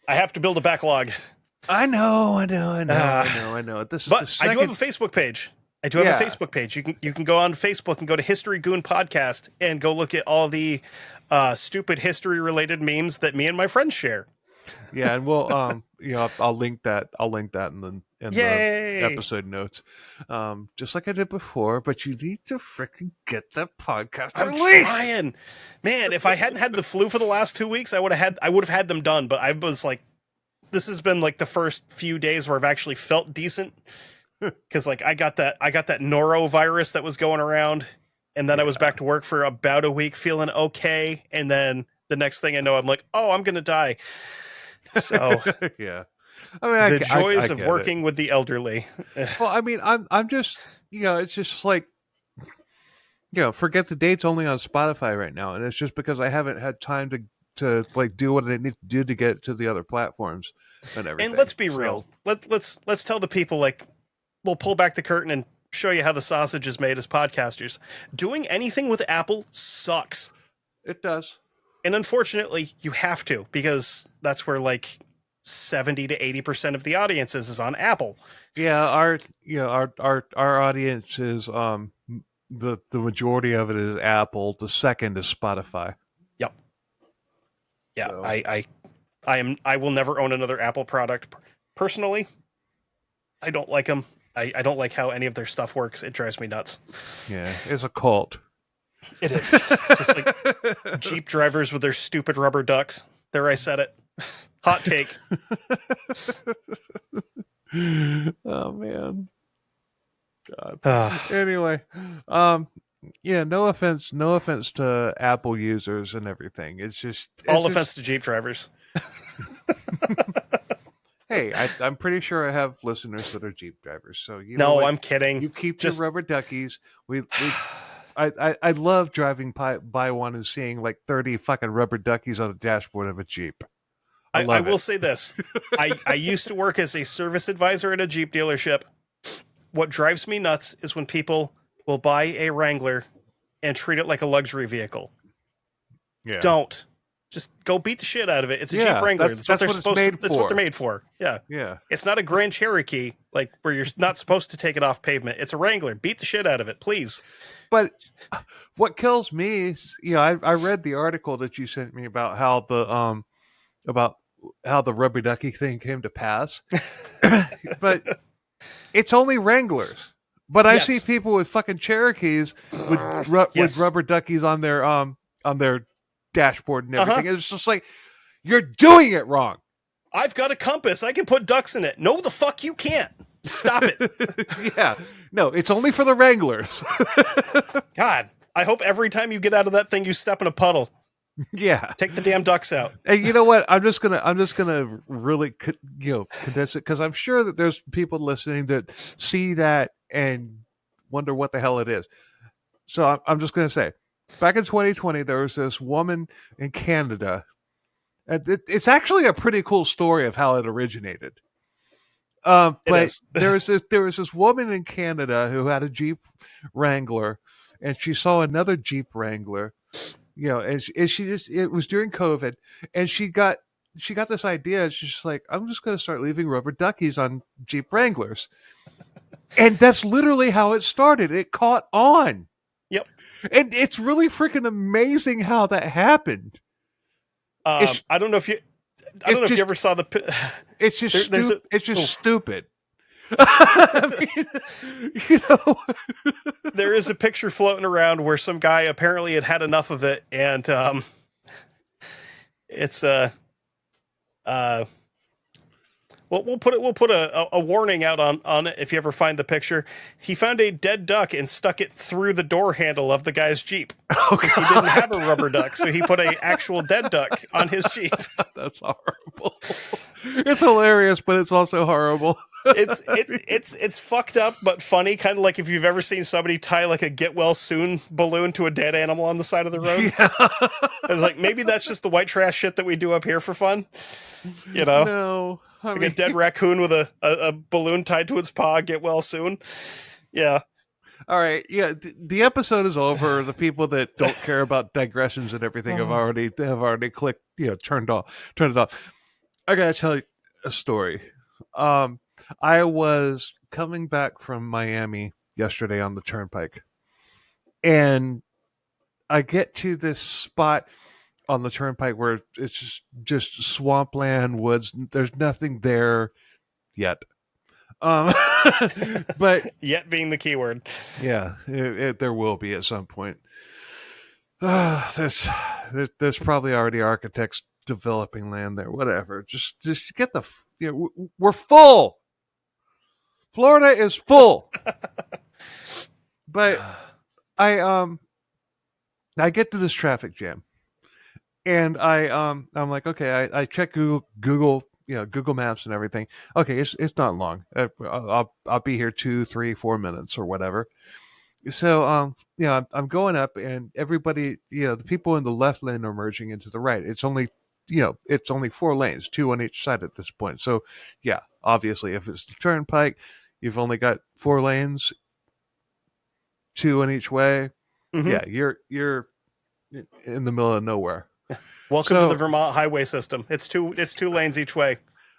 I have to build a backlog. I know. This is but I do have a Facebook page. You can go on Facebook and go to History Goon Podcast and go look at all the stupid history related memes that me and my friends share. Yeah, and we'll I'll link that in the episode notes, just like I did before. But you need to freaking get that podcast. I'm trying, man. If I hadn't had the flu for the last 2 weeks, I would have had them done. But I was like, this has been like the first few days where I've actually felt decent, because like I got that norovirus that was going around, and then I was back to work for about a week feeling okay, and then the next thing I know, I'm like, oh, I'm gonna die. So yeah, the joys of working with the elderly. Well, I'm just, it's just like, forget the date's only on Spotify right now, and it's just because I haven't had time to like do what I need to do to get to the other platforms and everything. And let's be real. Let's tell the people, like, we'll pull back the curtain and show you how the sausage is made as podcasters. Doing anything with Apple sucks. It does. And unfortunately, you have to, because that's where like 70 to 80% of the audience is on Apple. Yeah, our audience is the majority of it is Apple. The second is Spotify. Yep. Yeah, So. I will never own another Apple product personally. I don't like them. I don't like how any of their stuff works. It drives me nuts. Yeah, it's a cult. It is. Just like Jeep drivers with their stupid rubber ducks. There, I said it. Hot take. Oh man. God. Anyway, no offense to Apple users and everything. It's just all offense to Jeep drivers. Hey, I'm pretty sure I have listeners that are Jeep drivers. So you know No, what? I'm kidding. You keep your Just rubber duckies. I love driving by one and seeing like 30 fucking rubber duckies on the dashboard of a Jeep. I I love will it. say this. I used to work as a service advisor at a Jeep dealership. What drives me nuts is when people will buy a Wrangler and treat it like a luxury vehicle. Yeah. Don't. Just go beat the shit out of it. It's a Jeep Yeah, Wrangler. That's what that's they're what it's supposed to. made That's what they're for. made for. Yeah. Yeah. It's not a Grand Cherokee, like where you're not supposed to take it off pavement. It's a Wrangler. Beat the shit out of it, please. But what kills me is, I read the article that you sent me about how the rubber ducky thing came to pass. But it's only Wranglers. But I see Yes. people with fucking Cherokees with Yes. rubber duckies on their dashboard and Uh-huh. everything. It's just like you're doing it wrong. I've got a compass. I can put ducks in it. No, the fuck you can't. Stop it. Yeah. No, it's only for the Wranglers. God, I hope every time you get out of that thing, you step in a puddle. Yeah. Take the damn ducks out. And you know what? I'm just gonna really condense it, because I'm sure that there's people listening that see that and wonder what the hell it is. So I'm just gonna say, back in 2020, there was this woman in Canada, and it's actually a pretty cool story of how it originated. It But is. there was this woman in Canada who had a Jeep Wrangler, and she saw another Jeep Wrangler, and she just, it was during COVID, and she got this idea. She's just like, I'm just going to start leaving rubber duckies on Jeep Wranglers, and that's literally how it started. It caught on. Yep. And it's really freaking amazing how that happened. I don't know if you. I don't know if you ever saw the. It's just it's just stupid. There is a picture floating around where some guy apparently had enough of it, and it's we'll put a warning out on it if you ever find the picture. He found a dead duck and stuck it through the door handle of the guy's Jeep because he didn't have a rubber duck, so he put a actual dead duck on his Jeep. That's horrible. It's hilarious, but it's also horrible. It's fucked up but funny, kind of like if you've ever seen somebody tie like a get well soon balloon to a dead animal on the side of the road. Yeah. It's like, maybe that's just the white trash shit that we do up here for fun, you know? No, Like a dead raccoon with a balloon tied to its paw. Get well soon. Yeah. All right. Yeah. The episode is over. The people that don't care about digressions and everything have already clicked. Turned it off. I gotta tell you a story. I was coming back from Miami yesterday on the turnpike, and I get to this spot on the turnpike where it's just swampland, woods. There's nothing there yet. But Yet being the key word. yeah, there will be at some point. There's probably already architects developing land there. Whatever. Just get the. We're full. Florida is full. But I get to this traffic jam, and I'm like, okay, I check Google Google Maps and everything. Okay, it's not long. I'll be here 2, 3, 4 minutes or whatever. So I'm going up, and everybody, the people in the left lane are merging into the right. It's only 4 lanes, 2 on each side at this point. So yeah, obviously, if it's the turnpike, you've only got 4 lanes, 2 in each way. Mm-hmm. Yeah, you're in the middle of nowhere. Welcome to the Vermont highway system. It's 2 lanes each way.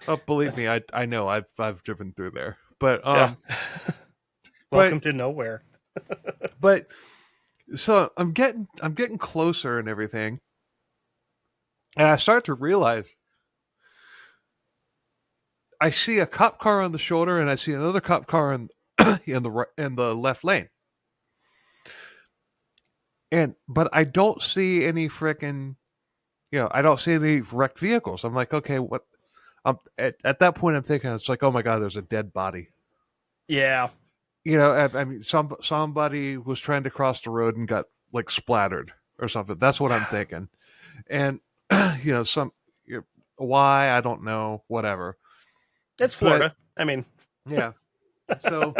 Oh, believe me, I know. I've driven through there. But welcome to nowhere. But so I'm getting closer and everything, and I start to realize I see a cop car on the shoulder, and I see another cop car in the left lane. But I don't see any freaking, I don't see any wrecked vehicles. I'm like, okay, what? At that point, I'm thinking, it's like, oh my God, there's a dead body. Yeah. I mean, somebody was trying to cross the road and got like splattered or something. That's what I'm thinking. And why, I don't know, whatever. It's Florida. I mean, yeah. So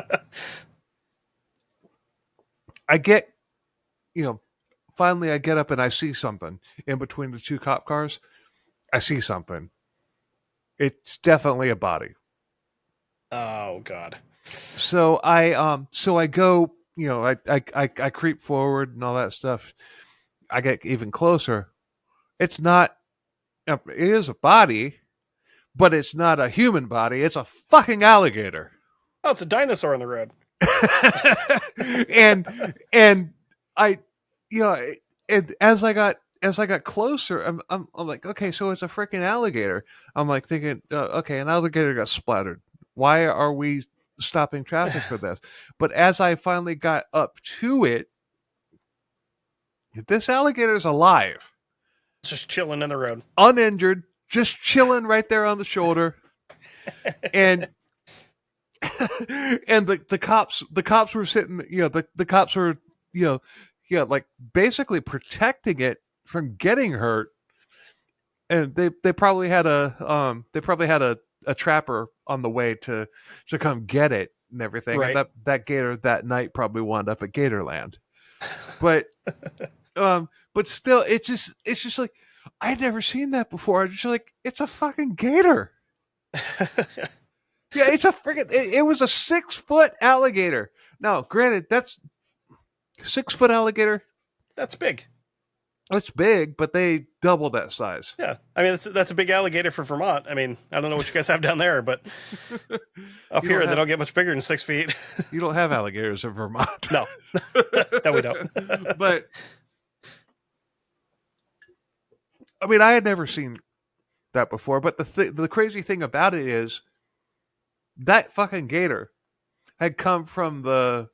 I get, finally I get up and I see something in between the two cop cars. I see something. It's definitely a body. oh God. So I go, I creep forward and all that stuff. I get even closer. It's not. It is a body, but it's not a human body. It's a fucking alligator. Oh, it's a dinosaur on the road. and I, you know, and as I got closer, I'm like, okay, so it's a freaking alligator. I'm like thinking, okay, an alligator got splattered. Why are we stopping traffic for this? But as I finally got up to it, this alligator's alive, Just chilling in the road. uninjured, just chilling right there on the shoulder, and and the cops were sitting, the cops were, like basically protecting it from getting hurt, and they probably had a trapper on the way to come get it and everything, Right. and that gator that night probably wound up at Gatorland, but still, it's just like I'd never seen that before. I'm just like, it's a fucking gator. Yeah, it's a freaking. It was a 6-foot alligator. Now, granted, that's 6-foot alligator. That's big. It's big, but they double that size. Yeah, I mean that's a big alligator for Vermont. I mean, I don't know what you guys have down there, but up here they don't get much bigger than 6 feet. You don't have alligators in Vermont. No, no, we don't. But I mean, I had never seen that before. But the crazy thing about it is that fucking gator had come from the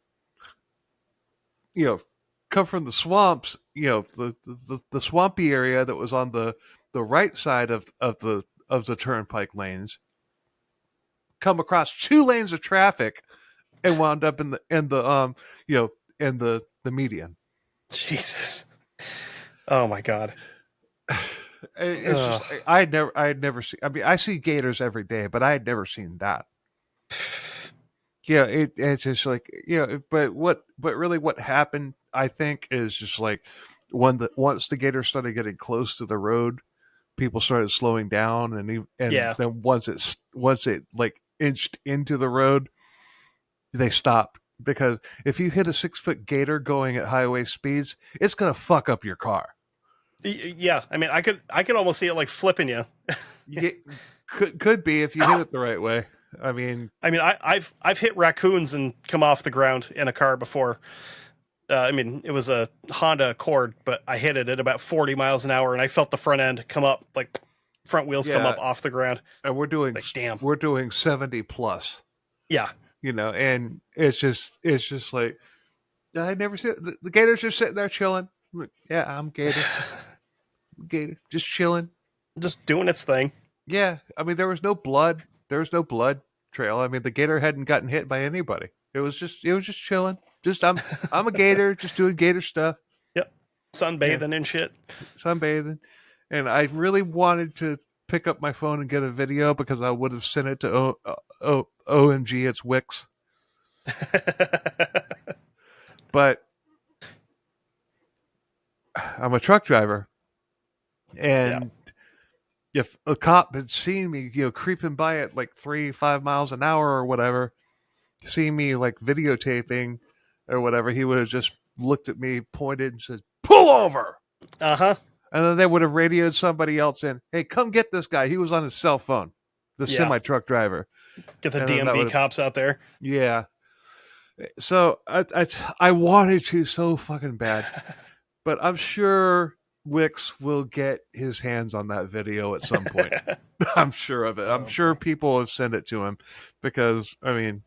swamps, the swampy area that was on the right side of the turnpike lanes, come across 2 lanes of traffic and wound up in the median. Jesus. Oh my God. It's just, I had never seen. I mean, I see gators every day, but I had never seen that. Yeah, it's just like, but really what happened, I think, is just like once the gator started getting close to the road, people started slowing down, and Yeah. then once it like inched into the road, they stopped, because if you hit a 6-foot gator going at highway speeds, it's gonna fuck up your car. Yeah, I mean, I could almost see it like flipping you. Could be if you hit it the right way. I mean, I've hit raccoons and come off the ground in a car before. I mean, it was a Honda Accord, but I hit it at about 40 miles an hour, and I felt the front end come up, like front wheels come up off the ground. And we're doing like, damn, we're doing 70 plus. Yeah, and it's just like, I never see it. The gator's just sitting there chilling. Yeah, I'm gator. Gator just chilling, just doing its thing. Yeah, I mean, there was no blood. There was no blood trail. I mean, the gator hadn't gotten hit by anybody. It was just chilling. Just I'm a gator, just doing gator stuff. Yep, sunbathing and shit. Sunbathing, and I really wanted to pick up my phone and get a video, because I would have sent it to OMG, it's Wix. But I'm a truck driver, and if a cop had seen me, creeping by at like 3-5 miles an hour or whatever, see me like videotaping or whatever, he would have just looked at me, pointed, and said, "Pull over." Uh-huh. And then they would have radioed somebody else in, "Hey, come get this guy. He was on his cell phone." The semi truck driver. Get the DMV cops out there. Yeah. So I wanted to so fucking bad, but I'm sure Wix will get his hands on that video at some point. I'm sure of it. I'm sure people have sent it to him, because I mean,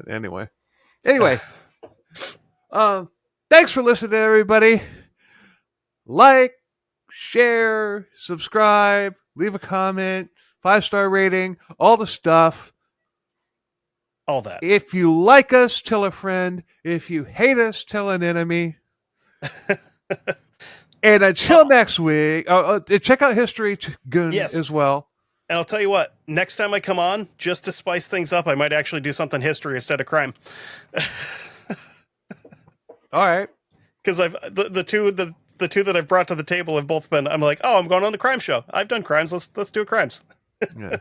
anyway. Thanks for listening, everybody. Like, share, subscribe, leave a comment, 5-star rating, all the stuff. All that. If you like us, tell a friend. If you hate us, tell an enemy. And until next week, check out History Goon as well. And I'll tell you what, next time I come on, just to spice things up, I might actually do something history instead of crime. All right. Because the two that I've brought to the table have both been, I'm like, oh, I'm going on the crime show. I've done crimes. Let's do a crimes. Yeah.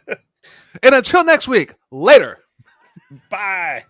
And until next week, later. Bye.